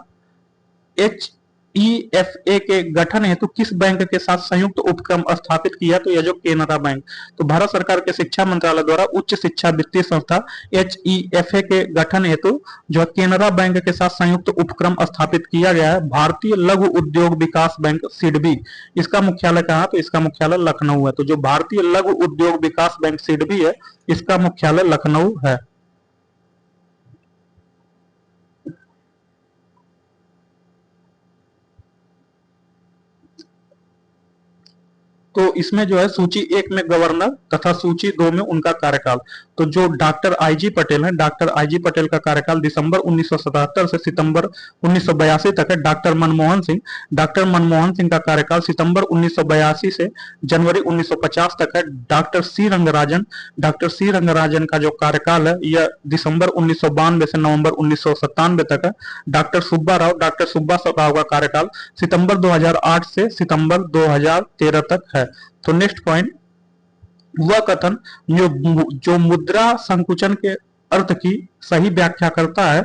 HEFA के गठन हेतु किस बैंक के साथ संयुक्त उपक्रम स्थापित किया? तो यह जो केनरा बैंक। तो भारत सरकार के शिक्षा मंत्रालय द्वारा उच्च शिक्षा वित्तीय संस्था HEFA के गठन हेतु जो केनरा बैंक के साथ संयुक्त उपक्रम स्थापित किया गया है। भारतीय लघु उद्योग विकास बैंक सिडबी, इसका मुख्यालय कहाँ? तो इसका मुख्यालय लखनऊ है। तो जो भारतीय लघु उद्योग विकास बैंक सिडबी है, इसका मुख्यालय लखनऊ है। तो इसमें जो है सूची 1 में गवर्नर तथा सूची 2 में उनका कार्यकाल। तो जो डॉक्टर आईजी पटेल हैं, डॉक्टर आईजी पटेल का कार्यकाल दिसंबर 1977 से सितंबर 1982 तक है। डॉक्टर मनमोहन सिंह का कार्यकाल सितंबर 1982 से जनवरी 1950 तक है। डॉक्टर सी रंगराजन का जो कार्यकाल है यह दिसंबर 1992 से नवंबर 1997 तक है। डॉक्टर सुब्बा राव का कार्यकाल सितंबर 2008 से सितंबर 2013 तक है। तो नेक्स्ट पॉइंट, वह कथन जो मुद्रा संकुचन के अर्थ की सही व्याख्या करता है,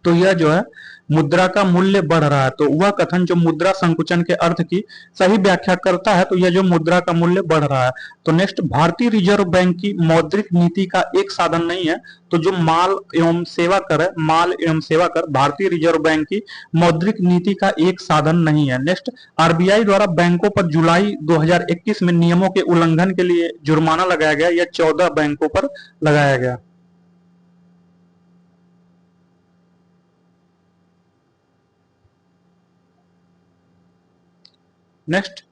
तो यह जो है मुद्रा का मूल्य बढ़ रहा है। तो वह कथन जो मुद्रा संकुचन के अर्थ की सही व्याख्या करता है, तो यह जो मुद्रा का मूल्य बढ़ रहा है। तो नेक्स्ट, भारतीय रिजर्व बैंक की मौद्रिक नीति का एक साधन नहीं है। तो जो माल एवं सेवा कर भारतीय रिजर्व बैंक की मौद्रिक नीति का एक साधन नहीं है। नेक्स्ट, आरबीआई द्वारा बैंकों पर जुलाई 2021 में नियमों के उल्लंघन के लिए जुर्माना लगाया गया। यह 14 बैंकों पर लगाया गया। नेक्स्ट,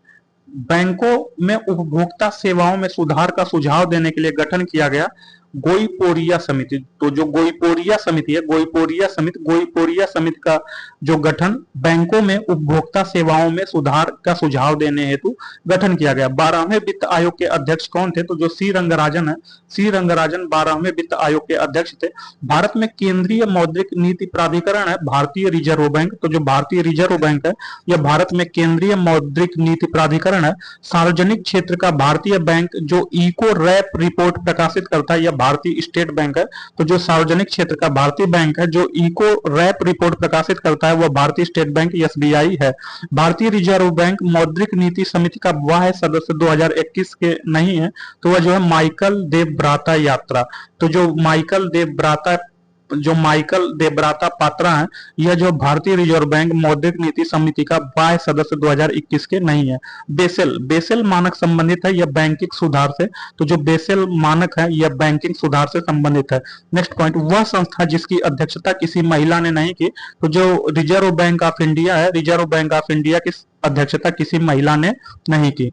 बैंकों में उपभोक्ता सेवाओं में सुधार का सुझाव देने के लिए गठन किया गया गोईपोरिया समिति। तो जो गोईपोरिया समिति का जो गठन बैंकों में उपभोक्ता सेवाओं में सुधार का सुझाव देने हेतु गठन किया गया। 12वें वित्त आयोग के अध्यक्ष कौन थे? तो जो सी रंगराजन 12वें वित्त आयोग के अध्यक्ष थे। भारत में केंद्रीय मौद्रिक नीति प्राधिकरण है भारतीय रिजर्व बैंक। तो जो भारतीय रिजर्व बैंक है यह भारत में केंद्रीय मौद्रिक नीति प्राधिकरण है। सार्वजनिक क्षेत्र का भारतीय बैंक जो इको रैप रिपोर्ट प्रकाशित करता है यह भारतीय स्टेट बैंक है। तो जो सार्वजनिक क्षेत्र का भारतीय बैंक है जो इको रैप रिपोर्ट प्रकाशित करता है वह भारतीय स्टेट बैंक एसबीआई है। भारतीय रिजर्व बैंक मौद्रिक नीति समिति का वह सदस्य 2021 के नहीं है, तो वह जो है माइकल देव ब्राता यात्रा। तो जो माइकल देब्राता पात्रा है यह जो भारतीय रिजर्व बैंक मौद्रिक नीति समिति का बाह्य सदस्य 2021 के नहीं है। बेसेल मानक संबंधित है यह बैंकिंग सुधार से। तो जो बेसेल मानक है यह बैंकिंग सुधार से संबंधित है। नेक्स्ट पॉइंट, वह संस्था जिसकी अध्यक्षता किसी महिला ने नहीं की। तो जो रिजर्व बैंक ऑफ इंडिया है, रिजर्व बैंक ऑफ इंडिया की अध्यक्षता किसी महिला ने नहीं की।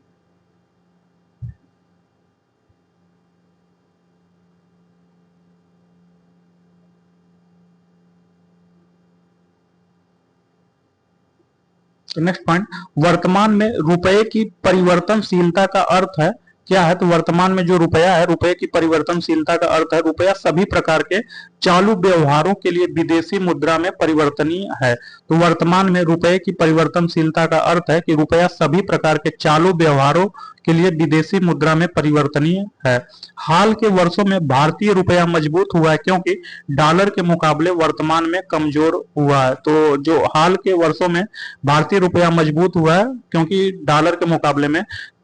तो नेक्स्ट पॉइंट, वर्तमान में रुपए की परिवर्तनशीलता का अर्थ है क्या है? तो वर्तमान में जो रुपया है, रुपए की परिवर्तनशीलता का अर्थ है रुपया सभी प्रकार के चालू व्यवहारों के लिए विदेशी मुद्रा में परिवर्तनीय है। तो वर्तमान में रुपए की परिवर्तनशीलता का अर्थ है कि रुपया सभी प्रकार के चालू व्यवहारों के लिए विदेशी मुद्रा में परिवर्तनीय है। हाल के वर्षों में भारतीय रुपया मजबूत हुआ है क्योंकि डॉलर के मुकाबले वर्तमान में कमजोर हुआ है। तो जो हाल के वर्षों में भारतीय रुपया मजबूत हुआ है क्योंकि डॉलर के मुकाबले में,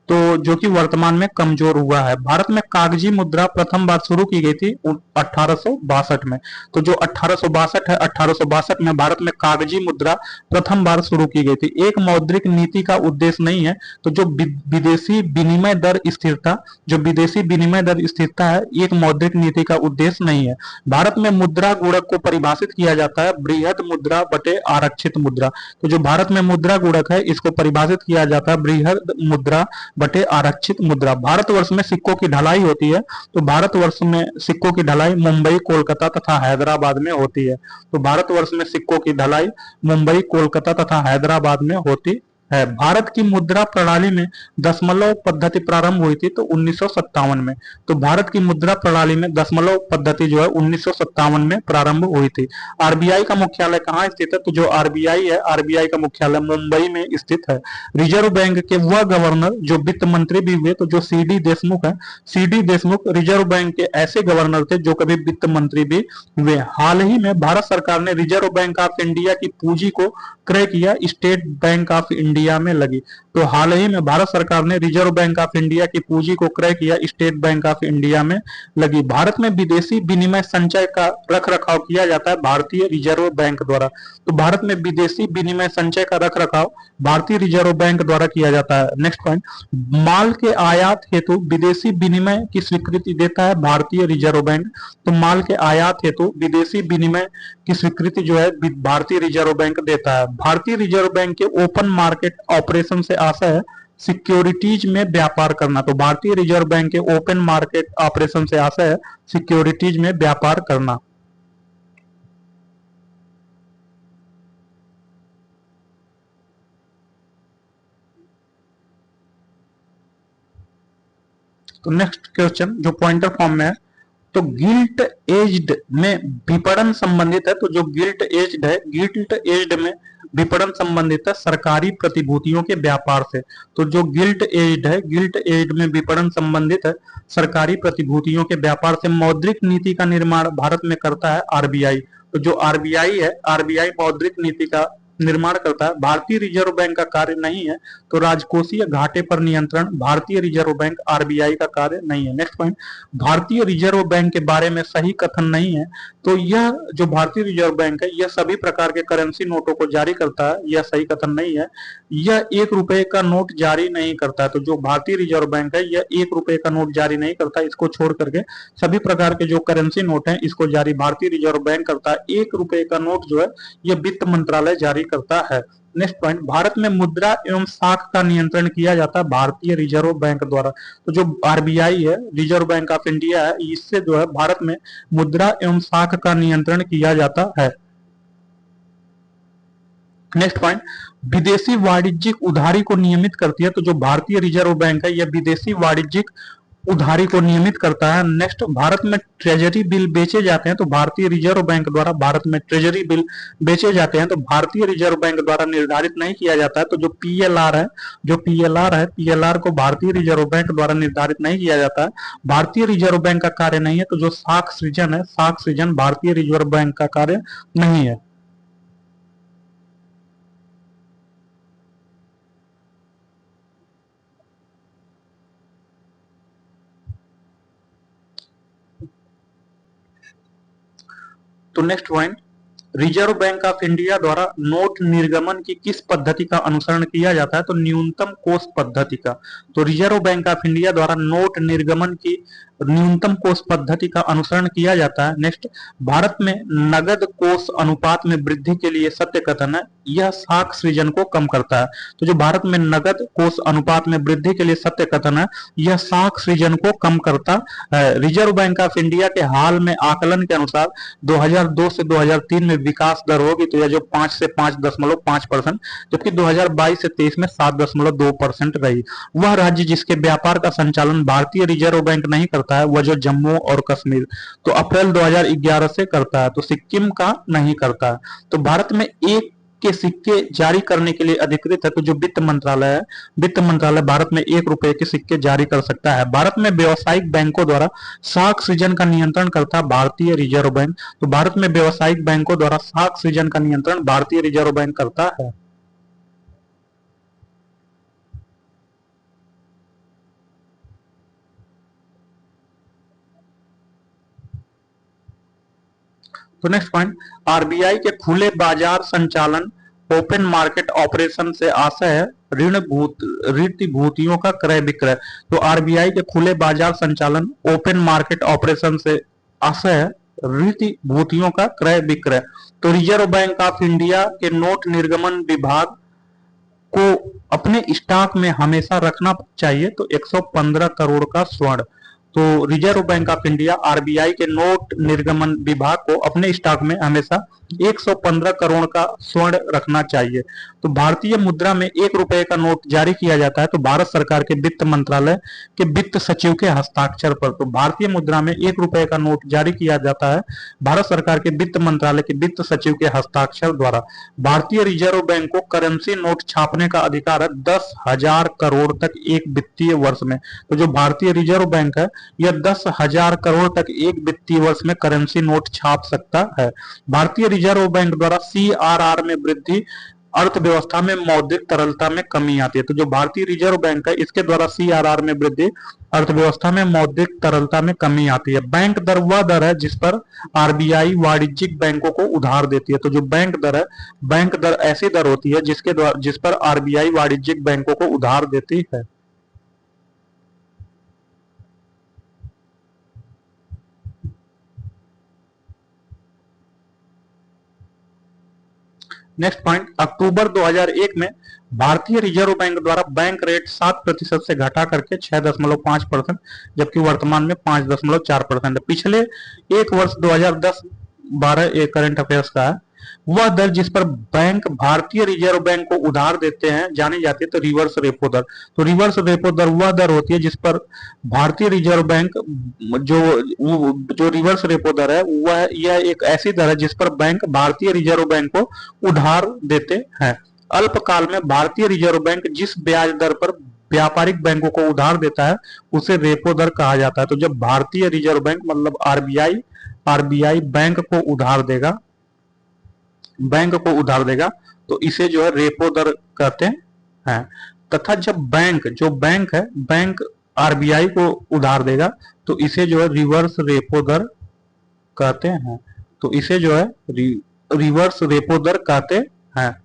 तो जो कि वर्तमान में कमजोर हुआ है। भारत में कागजी मुद्रा प्रथम बार शुरू की गई थी 1862 में। तो जो 1862 है, 1862 में भारत में कागजी मुद्रा प्रथम बार शुरू की गई थी। एक मौद्रिक नीति का उद्देश्य नहीं है। तो जो विदेशी विनिमय दर स्थिरता है एक मौद्रिक नीति का उद्देश्य नहीं है। भारत में मुद्रा गुणक को परिभाषित किया जाता है बृहद मुद्रा बटे आरक्षित मुद्रा। तो जो भारत में मुद्रा गुणक है इसको परिभाषित किया जाता है बृहद मुद्रा बटे आरक्षित मुद्रा। भारतवर्ष में सिक्कों की ढलाई होती है। तो भारतवर्ष में सिक्कों की ढलाई मुंबई, कोलकाता तथा हैदराबाद में होती है। तो भारतवर्ष में सिक्कों की ढलाई मुंबई, कोलकाता तथा हैदराबाद में होती है। भारत की मुद्रा प्रणाली में दशमलव पद्धति प्रारंभ हुई थी तो 1957 में। तो भारत की मुद्रा प्रणाली में दशमलव पद्धति जो है 1957 में प्रारंभ हुई थी। आरबीआई का मुख्यालय कहाँ स्थित है? तो जो आरबीआई है, आरबीआई का मुख्यालय मुंबई में स्थित है। रिजर्व बैंक के वह गवर्नर जो वित्त मंत्री भी हुए, तो जो सीडी देशमुख है, सीडी देशमुख रिजर्व बैंक के ऐसे गवर्नर थे जो कभी वित्त मंत्री भी हुए। हाल ही में भारत सरकार ने रिजर्व बैंक ऑफ इंडिया की पूंजी को क्रय किया, स्टेट बैंक ऑफ इंडिया में लगी। तो हाल ही में भारत सरकार ने रिजर्व बैंक ऑफ इंडिया की पूंजी को क्रय किया स्टेट बैंक ऑफ इंडिया में लगी। भारत में विदेशी विनिमय संचय का रख रखाव किया जाता है भारतीय रिजर्व बैंक द्वारा। तो भारत में विदेशी विनिमय संचय का रख रखाव भारतीय रिजर्व बैंक द्वारा किया जाता है। नेक्स्ट पॉइंट, माल के आयात हेतु विदेशी विनिमय की स्वीकृति देता है भारतीय रिजर्व बैंक। तो माल के आयात हेतु विदेशी विनिमय की स्वीकृति जो है भारतीय रिजर्व बैंक देता है। भारतीय रिजर्व बैंक के ओपन मार्केट ऑपरेशन से आशय है सिक्योरिटीज में व्यापार करना। तो भारतीय रिजर्व बैंक के ओपन मार्केट ऑपरेशन से आशय है सिक्योरिटीज में व्यापार करना। तो नेक्स्ट क्वेश्चन जो पॉइंटर फॉर्म में है, तो गिल्ट एज्ड में विपणन संबंधित है। तो जो गिल्ट एज्ड है, गिल्ट एज्ड में विपणन संबंधित है सरकारी प्रतिभूतियों के व्यापार से। तो जो गिल्ट एज्ड है, गिल्ट एज्ड में विपणन संबंधित है सरकारी प्रतिभूतियों के व्यापार से। मौद्रिक नीति का निर्माण भारत में करता है आरबीआई। तो जो आरबीआई है, आरबीआई मौद्रिक नीति का निर्माण करता है। भारतीय रिजर्व बैंक का कार्य नहीं है। तो राजकोषीय घाटे पर नियंत्रण भारतीय रिजर्व बैंक आरबीआई का कार्य नहीं है। नेक्स्ट पॉइंट, भारतीय रिजर्व बैंक के बारे में सही कथन नहीं है। तो यह जो भारतीय रिजर्व बैंक है यह सभी प्रकार के करेंसी नोटों को जारी करता है, यह सही कथन नहीं है। यह 1 रुपए का नोट जारी नहीं करता है। तो जो भारतीय रिजर्व बैंक है यह 1 रुपए का नोट जारी नहीं करता, इसको छोड़ करके सभी प्रकार के जो करेंसी नोट है इसको जारी भारतीय रिजर्व बैंक करता है। 1 रुपए का नोट जो है यह वित्त मंत्रालय जारी करता है। नेक्स्ट पॉइंट, भारत में मुद्रा एवं साख का नियंत्रण किया जाता है भारतीय रिजर्व बैंक द्वारा। तो जो आरबीआई है, रिजर्व बैंक ऑफ इंडिया है, इससे जो है भारत में मुद्रा एवं साख का नियंत्रण किया जाता है। नेक्स्ट पॉइंट, विदेशी वाणिज्यिक उधारी को नियमित करती है। तो जो भारतीय रिजर्व बैंक है यह विदेशी वाणिज्यिक उधारी को नियमित करता है। नेक्स्ट, भारत में ट्रेजरी बिल बेचे जाते हैं। तो भारतीय रिजर्व बैंक द्वारा भारत में ट्रेजरी बिल बेचे जाते हैं। तो भारतीय रिजर्व बैंक द्वारा निर्धारित नहीं किया जाता है। तो जो पीएलआर है, पीएलआर को भारतीय रिजर्व बैंक द्वारा निर्धारित नहीं किया जाता है, भारतीय रिजर्व बैंक का कार्य नहीं है। तो जो साख सृजन है, साख सृजन भारतीय रिजर्व बैंक का कार्य नहीं है। तो next point, reserve bank of India द्वारा नोट निर्गमन की किस पद्धति का अनुसरण किया जाता है? तो न्यूनतम कोष पद्धति का। तो रिजर्व बैंक ऑफ इंडिया द्वारा नोट निर्गमन की न्यूनतम कोष पद्धति का अनुसरण किया जाता है। नेक्स्ट, भारत में नगद कोष अनुपात में वृद्धि के लिए सत्य कथन है, यह साख सृजन को कम करता है। तो जो भारत में नगद कोष अनुपात में वृद्धि के लिए सत्य कथन है, यह साख सृजन को कम करता है। रिजर्व बैंक ऑफ इंडिया के हाल में आकलन के अनुसार 2002 से 2003 में विकास दर होगी तो यह जो 5 से 5.5%, जबकि 2022 से 23 में 7.2% रही। वह राज्य जिसके व्यापार का संचालन भारतीय रिजर्व बैंक नहीं करता है वह जो जम्मू और कश्मीर, तो अप्रैल 2011 से करता है। तो सिक्किम का नहीं करता है। तो भारत में एक के सिक्के जारी करने के लिए अधिकृत है। तो जो वित्त मंत्रालय है, वित्त मंत्रालय भारत में 1 रुपए के सिक्के जारी कर सकता है। भारत में व्यवसायिक बैंकों द्वारा साख सृजन का नियंत्रण करता है भारतीय रिजर्व बैंक। तो भारत में व्यवसायिक बैंकों द्वारा साख सृजन का नियंत्रण भारतीय रिजर्व बैंक करता है। तो नेक्स्ट पॉइंट, आरबीआई के खुले बाजार संचालन ओपन मार्केट ऑपरेशन से आशय है ऋण भूतियों का क्रय विक्रय। तो आरबीआई के खुले बाजार संचालन ओपन मार्केट ऑपरेशन से आशय है ऋण भूतियों का क्रय विक्रय। तो रिजर्व बैंक ऑफ इंडिया के नोट निर्गमन विभाग को अपने स्टॉक में हमेशा रखना चाहिए तो 115 करोड़ का स्वर्ण। तो reserve bank of India RBI के नोट निर्गमन विभाग को अपने स्टॉक में हमेशा 115 करोड़ का स्वर्ण रखना चाहिए। तो भारतीय मुद्रा में 1 रुपए का नोट जारी किया जाता है तो भारत सरकार के वित्त मंत्रालय के वित्त सचिव के हस्ताक्षर पर। तो भारतीय मुद्रा में 1 रुपए का नोट जारी किया जाता है भारत सरकार के वित्त मंत्रालय के वित्त सचिव के हस्ताक्षर द्वारा। भारतीय रिजर्व बैंक को करेंसी नोट छापने का अधिकार है 10,000 करोड़ तक एक वित्तीय वर्ष में। तो जो भारतीय रिजर्व बैंक है यह 10,000 करोड़ तक एक वित्तीय वर्ष में करेंसी नोट छाप सकता है। भारतीय रिजर्व बैंक द्वारा सीआरआर में वृद्धि अर्थव्यवस्था में मौद्रिक तरलता में कमी आती है। तो जो भारतीय रिजर्व बैंक है इसके द्वारा सीआरआर में वृद्धि, अर्थव्यवस्था में मौद्रिक तरलता में कमी आती है। बैंक दर वह दर है जिस पर आरबीआई वाणिज्यिक बैंकों को उधार देती है। तो जो बैंक दर है, बैंक दर ऐसी दर होती है जिसके द्वारा जिस पर आरबीआई वाणिज्यिक बैंकों को उधार देती है। नेक्स्ट पॉइंट, अक्टूबर 2001 में भारतीय रिजर्व बैंक द्वारा बैंक रेट 7% से घटा करके 6.5%, जबकि वर्तमान में 5.4% है। पिछले एक वर्ष 2010-12 करंट अफेयर्स का है। वह दर जिस पर बैंक भारतीय रिजर्व बैंक को उधार देते हैं जानी जाती है तो रिवर्स रेपो दर। तो रिवर्स रेपो दर वह दर होती है जिस पर भारतीय रिजर्व बैंक जो रिवर्स रेपो दर है वह यह एक ऐसी दर है जिस पर बैंक भारतीय रिजर्व बैंक को उधार देते हैं। अल्पकाल में भारतीय रिजर्व बैंक जिस ब्याज दर पर व्यापारिक बैंकों को उधार देता है उसे रेपो दर कहा जाता है। तो जब भारतीय रिजर्व बैंक मतलब आरबीआई बैंक को उधार देगा तो इसे जो है रेपो दर कहते हैं। तथा जब बैंक आरबीआई को उधार देगा तो इसे जो है रिवर्स रेपो दर कहते हैं। तो इसे जो है रिवर्स रेपो दर कहते हैं।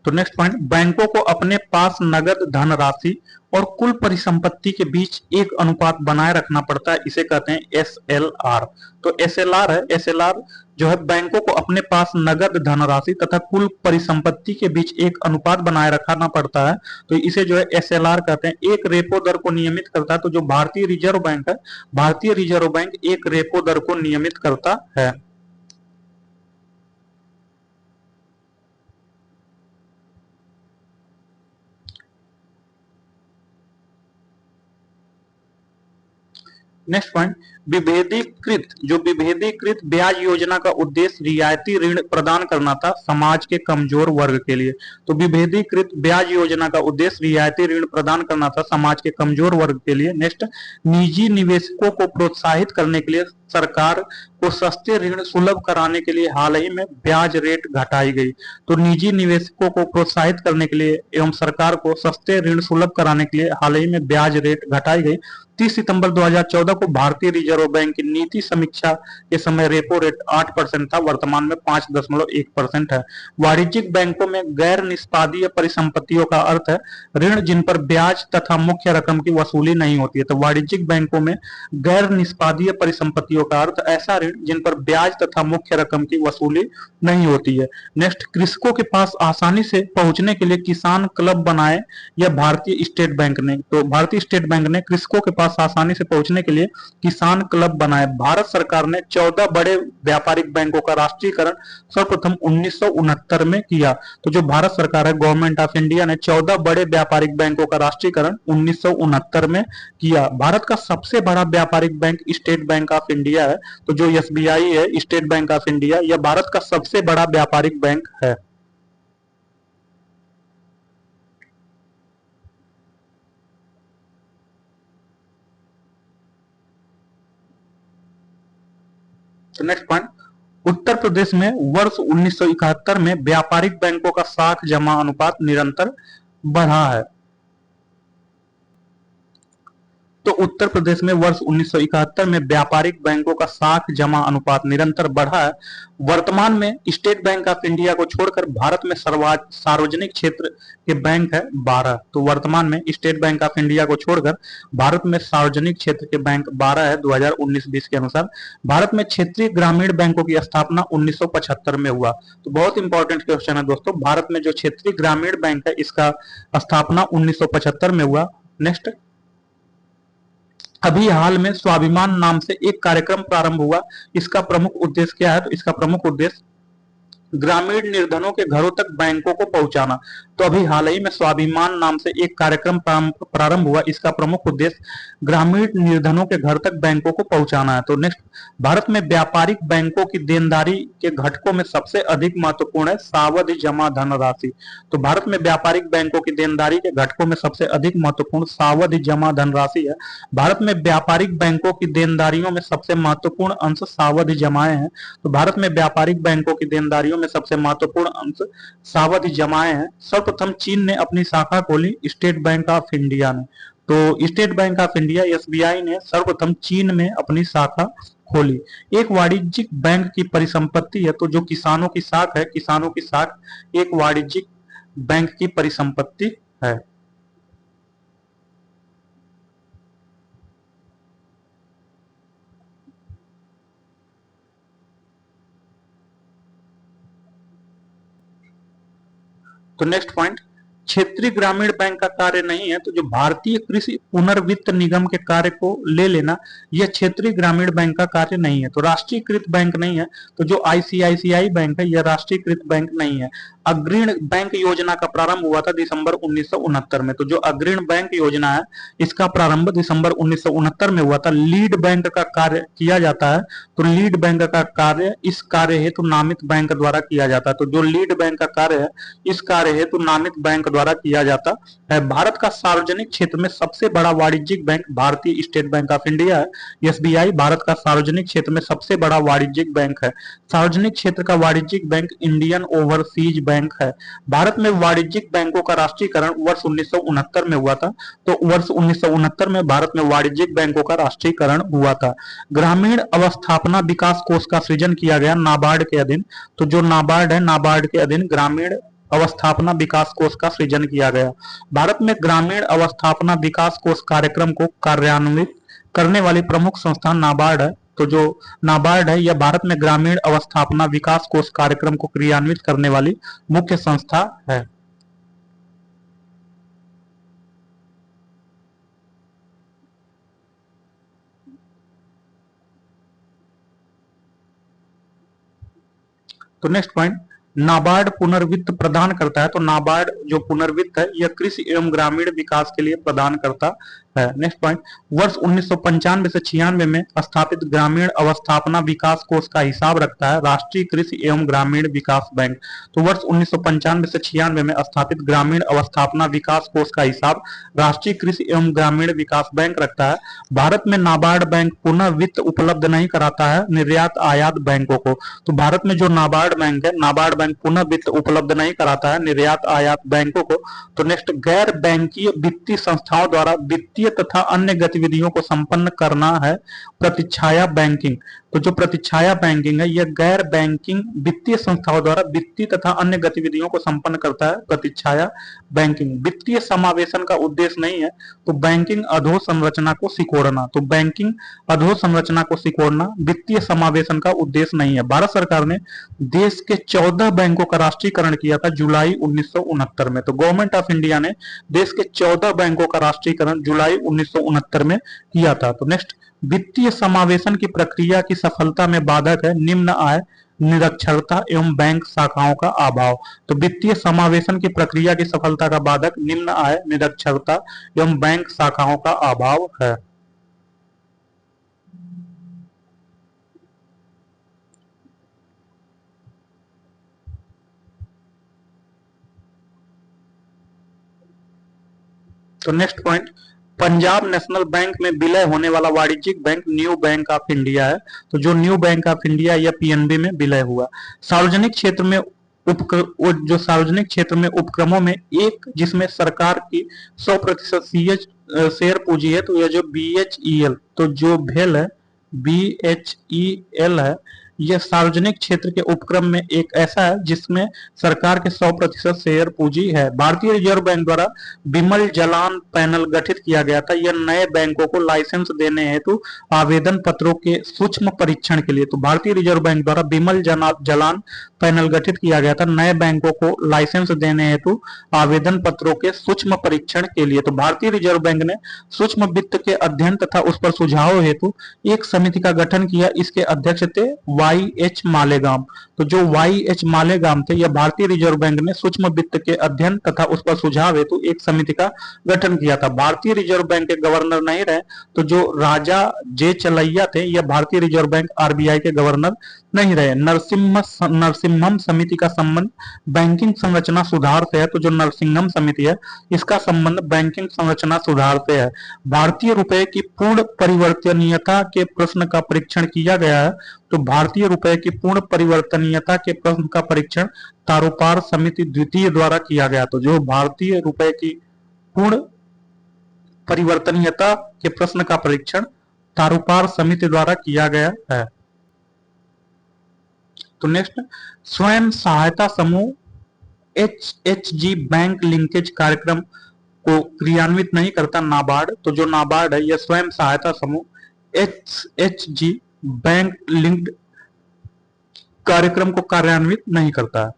तो नेक्स्ट पॉइंट, बैंकों को अपने पास नगद धनराशि और कुल परिसंपत्ति के बीच एक अनुपात बनाए रखना पड़ता है, इसे कहते हैं एसएलआर। तो एसएलआर जो है बैंकों को अपने पास नगद धनराशि तथा कुल परिसंपत्ति के बीच एक अनुपात बनाए रखना पड़ता है, तो इसे जो है एसएलआर कहते हैं। एक रेपो दर को नियमित करता है। तो जो भारतीय रिजर्व बैंक है, भारतीय रिजर्व बैंक एक रेपो दर को नियमित करता है। नेक्स्ट पॉइंट, विभेदीकृत ब्याज योजना का उद्देश्य रियायती ऋण प्रदान करना था समाज के कमजोर वर्ग के लिए। तो विभेदीकृत ब्याज योजना का उद्देश्य रियायती ऋण प्रदान करना था समाज के कमजोर वर्ग के लिए। नेक्स्ट, निजी निवेशकों को प्रोत्साहित करने के लिए सरकार को सस्ते ऋण सुलभ कराने के लिए हाल ही में ब्याज रेट घटाई गई। तो निजी निवेशकों को प्रोत्साहित करने के लिए एवं सरकार को सस्ते ऋण सुलभ कराने के लिए हाल ही में ब्याज रेट घटाई गई। 30 सितंबर 2014 को भारतीय रिजर्व बैंक की नीति समीक्षा के समय रेपो रेट 8% था, वर्तमान में 5.1% है। वाणिज्यिक बैंकों में गैर निष्पादीय परिसंपत्तियों का अर्थ है ऋण जिन पर ब्याज तथा मुख्य रकम की वसूली नहीं होती है। तो वाणिज्यिक बैंकों में गैर निष्पादीय परिसंपत्तियों का अर्थ ऐसा ऋण जिन पर ब्याज तथा मुख्य रकम की वसूली नहीं होती है। नेक्स्ट, कृषकों के पास आसानी से पहुंचने के लिए किसान क्लब बनाए या भारतीय स्टेट बैंक ने। तो भारतीय स्टेट बैंक ने कृषकों के पास आसानी से पहुंचने के लिए किसान क्लब बनाए। भारत सरकार ने 14 बड़े व्यापारिक बैंकों का राष्ट्रीयकरण सर्वप्रथम 1969 में किया। तो जो भारत सरकार है, गवर्नमेंट ऑफ इंडिया ने 14 बड़े व्यापारिक बैंकों का राष्ट्रीयकरण 1969 में किया। भारत का सबसे बड़ा व्यापारिक bank state bank of India है। तो जो एसबीआई है, स्टेट बैंक ऑफ इंडिया, यह भारत का सबसे बड़ा व्यापारिक बैंक है। तो नेक्स्ट पॉइंट, उत्तर प्रदेश में वर्ष 1971 में व्यापारिक बैंकों का साख जमा अनुपात निरंतर बढ़ा है। तो उत्तर प्रदेश में वर्ष 1971 में व्यापारिक बैंकों का साख जमा अनुपात निरंतर बढ़ा है। वर्तमान में स्टेट बैंक ऑफ इंडिया को छोड़कर भारत में सार्वजनिक क्षेत्र के बैंक है 12। तो वर्तमान में स्टेट बैंक ऑफ इंडिया को छोड़कर भारत में सार्वजनिक क्षेत्र के बैंक 12 है 2019-20 के अनुसार। भारत में क्षेत्रीय ग्रामीण बैंकों की स्थापना 1975 में हुआ। तो बहुत इंपॉर्टेंट क्वेश्चन है दोस्तों, भारत में जो क्षेत्रीय ग्रामीण बैंक है इसका स्थापना 1975 में हुआ। नेक्स्ट, अभी हाल में स्वाभिमान नाम से एक कार्यक्रम प्रारंभ हुआ। इसका प्रमुख उद्देश्य क्या है? तो इसका प्रमुख उद्देश्य ग्रामीण निर्धनों के घरों तक बैंकों को पहुंचाना। तो अभी हाल ही में स्वाभिमान नाम से एक कार्यक्रम प्रारंभ हुआ। इसका प्रमुख उद्देश्य ग्रामीण निर्धनों के घर तक बैंकों को पहुंचाना है। तो नेक्स्ट, भारत में व्यापारिक बैंकों की देनदारी के घटकों में सबसे अधिक महत्वपूर्ण है सावधि जमा धनराशि। तो भारत में व्यापारिक बैंकों की देनदारी के घटकों में सबसे अधिक महत्वपूर्ण सावधि जमा धनराशि है। भारत में व्यापारिक बैंकों की देनदारियों में सबसे महत्वपूर्ण अंश सावधि जमाएं हैं। तो भारत में व्यापारिक बैंकों की देनदारियों में सबसे महत्वपूर्ण अंश सावधि जमाएं हैं। सर्वप्रथम चीन ने अपनी शाखा खोली स्टेट बैंक ऑफ इंडिया ने। तो state bank of India SBI ने सर्वप्रथम चीन में अपनी शाखा खोली। एक वाणिज्यिक बैंक की परिसंपत्ति है, तो जो किसानों की साख है, किसानों की साख एक वाणिज्यिक बैंक की परिसंपत्ति है। तो नेक्स्ट पॉइंट, क्षेत्रीय ग्रामीण बैंक का कार्य नहीं है, तो जो भारतीय कृषि पुनर्वित्त निगम के कार्य को ले लेना, यह क्षेत्रीय ग्रामीण बैंक का कार्य नहीं है। तो राष्ट्रीयकृत बैंक नहीं है, तो जो आईसीआईसीआई बैंक है यह राष्ट्रीयकृत बैंक नहीं है। अग्रीण बैंक योजना का प्रारंभ हुआ था दिसंबर 1969 में। तो जो अग्रीण बैंक योजना है इसका प्रारंभ दिसंबर 1969 में हुआ था। लीड बैंक का कार्य किया जाता है, तो लीड बैंक का कार्य इस कार्य हेतु नामित बैंक द्वारा किया जाता है। तो जो लीड बैंक का कार्य है इस कार्य हेतु नामित बैंक द्वारा किया जाता है। भारत का सार्वजनिक क्षेत्र में सबसे बड़ा वाणिज्यिक बैंक भारतीय स्टेट बैंक ऑफ इंडिया है। एसबीआई भारत का सार्वजनिक क्षेत्र में सबसे बड़ा वाणिज्यिक बैंक है। सार्वजनिक क्षेत्र का वाणिज्यिक बैंक इंडियन ओवरसीज बैंक है। भारत में वाणिज्यिक बैंकों का राष्ट्रीयकरण वर्ष 1969 में हुआ था। तो वर्ष 1969 में भारत में वाणिज्यिक बैंकों का राष्ट्रीयकरण हुआ था। ग्रामीण अवस्थापना विकास कोष का सृजन किया गया नाबार्ड के अधीन। तो जो नाबार्ड है, नाबार्ड के अधीन ग्रामीण अवस्थापना विकास कोष का सृजन किया गया। भारत में ग्रामीण अवस्थापना विकास कोष कार्यक्रम को कार्यान्वित करने वाली प्रमुख संस्था नाबार्ड है। तो जो नाबार्ड है यह भारत में ग्रामीण अवस्थापना विकास कोष कार्यक्रम को क्रियान्वित करने वाली मुख्य संस्था है। तो नेक्स्ट पॉइंट, नाबार्ड पुनर्वित्त प्रदान करता है। तो नाबार्ड जो पुनर्वित्त है यह कृषि एवं ग्रामीण विकास के लिए प्रदान करता है। नेक्स्ट पॉइंट, वर्ष 1995 से 96 में स्थापित ग्रामीण अवस्थापना विकास कोष का हिसाब रखता है राष्ट्रीय कृषि एवं ग्रामीण विकास बैंक। तो वर्ष 1995 से 96 में स्थापित ग्रामीण अवस्थापना विकास कोष का हिसाब राष्ट्रीय कृषि एवं ग्रामीण विकास बैंक रखता है। भारत में नाबार्ड बैंक पुनः वित्त उपलब्ध नहीं कराता है निर्यात आयात बैंकों को। तो भारत में जो नाबार्ड बैंक है, नाबार्ड बैंक पुनः वित्त उपलब्ध नहीं कराता है निर्यात आयात बैंकों को। तो नेक्स्ट, गैर बैंकीय वित्तीय संस्थाओं द्वारा वित्तीय तथा अन्य गतिविधियों को संपन्न करना है प्रतिच्छाया बैंकिंग। तो जो प्रतिच्छाया बैंकिंग है यह गैर बैंकिंग वित्तीय संस्थाओं द्वारा वित्तीय तथा अन्य गतिविधियों को संपन्न करता है प्रतिच्छाया बैंकिंग। वित्तीय समावेशन का उद्देश्य नहीं है, तो बैंकिंग अधोसंरचना को सिकोड़ना। तो बैंकिंग अधोसंरचना को सिकोड़ना वित्तीय समावेशन का उद्देश्य नहीं है। भारत सरकार ने देश के 14 बैंकों का राष्ट्रीयकरण किया था जुलाई 1969 में। तो गवर्नमेंट ऑफ इंडिया ने देश के 14 बैंकों का राष्ट्रीयकरण जुलाई 1969 में किया था। तो नेक्स्ट, वित्तीय समावेशन की प्रक्रिया की सफलता में बाधक है निम्न आय, निरक्षरता एवं बैंक शाखाओं का अभाव। तो वित्तीय समावेशन की प्रक्रिया की सफलता का बाधक निम्न आय, निरक्षरता एवं बैंक शाखाओं का अभाव है। तो next point, Punjab national bank में विलय होने वाला वाणिज्यिक bank new bank of India है। तो जो न्यू बैंक ऑफ इंडिया या पीएनबी में विलय हुआ। सार्वजनिक क्षेत्र में जो सार्वजनिक क्षेत्र में उपक्रमों में एक जिसमें सरकार की 100% शेयर पूंजी है, तो यह जो बीएचईएल, तो जो भेल है बीएचईएल है, यह सार्वजनिक क्षेत्र के उपक्रम में एक ऐसा है जिसमें सरकार के 100% शेयर पूंजी है। भारतीय रिजर्व बैंक द्वारा बिमल जलान पैनल गठित किया गया था। यह नए बैंकों को लाइसेंस देने हेतु आवेदन पत्रों के सूक्ष्म परीक्षण के लिए। तो भारतीय रिजर्व बैंक द्वारा बिमल जलान पैनल गठित किया गया था नए बैंकों को लाइसेंस देने हेतु आवेदन पत्रों के सूक्ष्म परीक्षण के लिए। तो भारतीय रिजर्व बैंक ने सूक्ष्म वित्त के अध्ययन तथा उस पर सुझाव हेतु एक समिति का गठन किया। इसके अध्यक्ष थे वाई एच मालेगाम। तो जो वाई एच मालेगाम थे, यह भारतीय रिजर्व बैंक ने सूक्ष्म वित्त के अध्ययन तथा उस पर सुझाव हेतु एक समिति का गठन किया था। भारतीय रिजर्व बैंक के गवर्नर नहीं रहे, तो जो राजा जे चलैया थे, यह भारतीय रिजर्व बैंक आरबीआई के गवर्नर नहीं रहे। नरसिम्हम समिति का संबंध बैंकिंग संरचना सुधार से है। तो जो नरसिंहम समिति है इसका संबंध बैंकिंग संरचना सुधार से है। भारतीय रुपए की पूर्ण परिवर्तनीयता के प्रश्न का परीक्षण किया गया है। तो भारतीय रुपए की पूर्ण परिवर्तनीयता परिवर्तनीयता के प्रश्न का परीक्षण तारोपार समिति द्वितीय द्वारा किया गया। तो जो भारतीय रुपए की पूर्ण परिवर्तनीयता के प्रश्न का परीक्षण तारोपार समिति द्वारा किया गया है। तो नेक्स्ट, स्वयं सहायता समूह एचएचजी बैंक लिंकेज कार्यक्रम को क्रियान्वित नहीं करता नाबार्ड। तो जो नाबार्ड है यह स्वयं सहायता समूह एचएचजी बैंक लिंक्ड कार्यक्रम को कार्यान्वित नहीं करता है।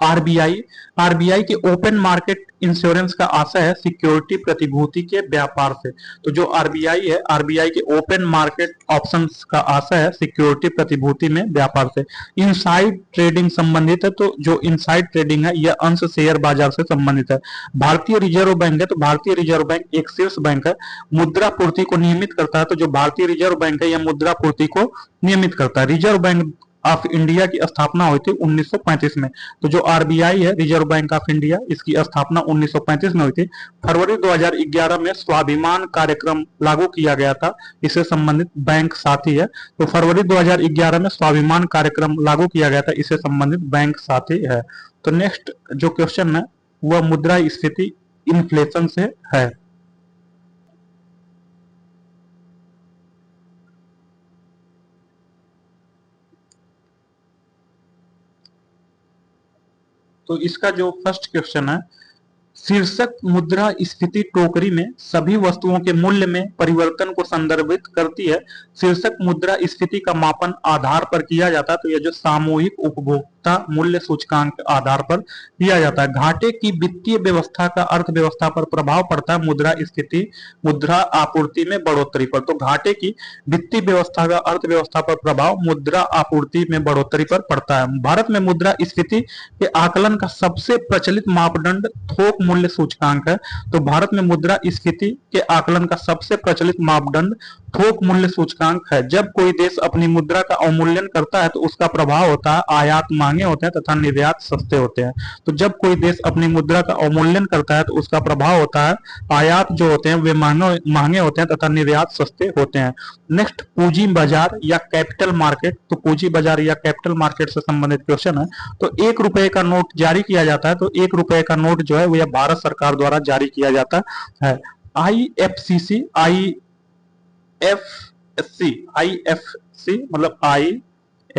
आरबीआई के ओपन मार्केट इंश्योरेंस का आशय है सिक्योरिटी प्रतिभूति के व्यापार से। तो जो आरबीआई है, आरबीआई के ओपन मार्केट ऑप्शंस का आशय है सिक्योरिटी प्रतिभूति में व्यापार से। इनसाइड ट्रेडिंग संबंधित है। तो जो इनसाइड ट्रेडिंग है यह अंश शेयर बाजार से संबंधित है। भारतीय रिजर्व बैंक है, तो भारतीय रिजर्व बैंक एक शीर्ष बैंक है, मुद्रा पूर्ति को नियमित करता है। तो जो भारतीय रिजर्व बैंक है यह मुद्रा पूर्ति को नियमित करता है। रिजर्व बैंक ऑफ इंडिया की स्थापना हुई थी 1935 में। तो जो आरबीआई है, रिजर्व बैंक ऑफ इंडिया, इसकी स्थापना 1935 में हुई थी। फरवरी 2011 में स्वाभिमान कार्यक्रम लागू किया गया था, इससे संबंधित बैंक साथी है। तो फरवरी 2011 में स्वाभिमान कार्यक्रम लागू किया गया था, इससे संबंधित बैंक साथी है। तो नेक्स्ट जो क्वेश्चन है वह मुद्रास्फीति इन्फ्लेशन से है। तो इसका जो फर्स्ट क्वेश्चन है, शीर्षक मुद्रास्फीति टोकरी में सभी वस्तुओं के मूल्य में परिवर्तन को संदर्भित करती है। शीर्षक मुद्रास्फीति का मापन आधार पर किया जाता है। तो यह जो सामूहिक उपभोक्ता मूल्य सूचकांक आधार पर किया जाता है। घाटे की वित्तीय व्यवस्था का अर्थव्यवस्था पर प्रभाव पड़ता है मुद्रास्फीति मुद्रा आपूर्ति में बढ़ोतरी पर। तो घाटे की वित्तीय व्यवस्था का अर्थव्यवस्था पर प्रभाव मुद्रा आपूर्ति में बढ़ोतरी पर पड़ता है। भारत में मुद्रास्फीति के आकलन का सबसे प्रचलित मापदंड थोक मूल्य सूचकांक है। तो भारत में मुद्रास्फीति के आकलन का सबसे प्रचलित मापदंड थोक मूल्य सूचकांक है। जब कोई देश अपनी मुद्रा का अवमूल्यन करता है तो उसका प्रभाव होता है आयात महंगे होते हैं तथा निर्यात सस्ते होते हैं। तो जब कोई देश अपनी मुद्रा का अवमूल्यन करता है तो उसका प्रभाव होता है आयात जो होते हैं वे महंगे होते हैं तथा निर्यात सस्ते होते हैं। नेक्स्ट, पूंजी बाजार या कैपिटल मार्केट। तो पूंजी बाजार या कैपिटल मार्केट से संबंधित क्वेश्चन है। तो 1 रुपए का नोट जारी किया जाता है। तो 1 रुपए का नोट जो है वह भारत सरकार द्वारा जारी किया जाता है। आईएफसीसी आईएफएससी मतलब आईएफएससी,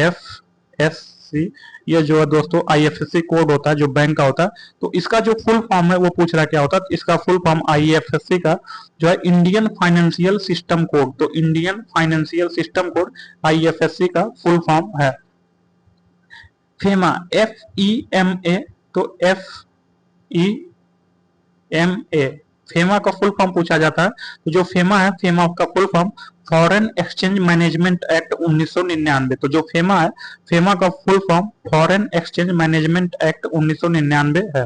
ये जो है दोस्तों आईएफएससी कोड होता है जो बैंक का होता है। तो इसका जो फुल फॉर्म है वो पूछ रहा है क्या होता है। इसका फुल फॉर्म आईएफएससी का जो है इंडियन फाइनेंशियल सिस्टम कोड। तो Indian financial system code IFSC का फुल फॉर्म है। FEMA FEMA। तो FEMA फेमा का फुल फॉर्म पूछा जाता है। तो जो फेमा है, फेमा का full form foreign exchange management act 1999। तो जो फेमा है, फेमा का full form foreign exchange management act 1999 है।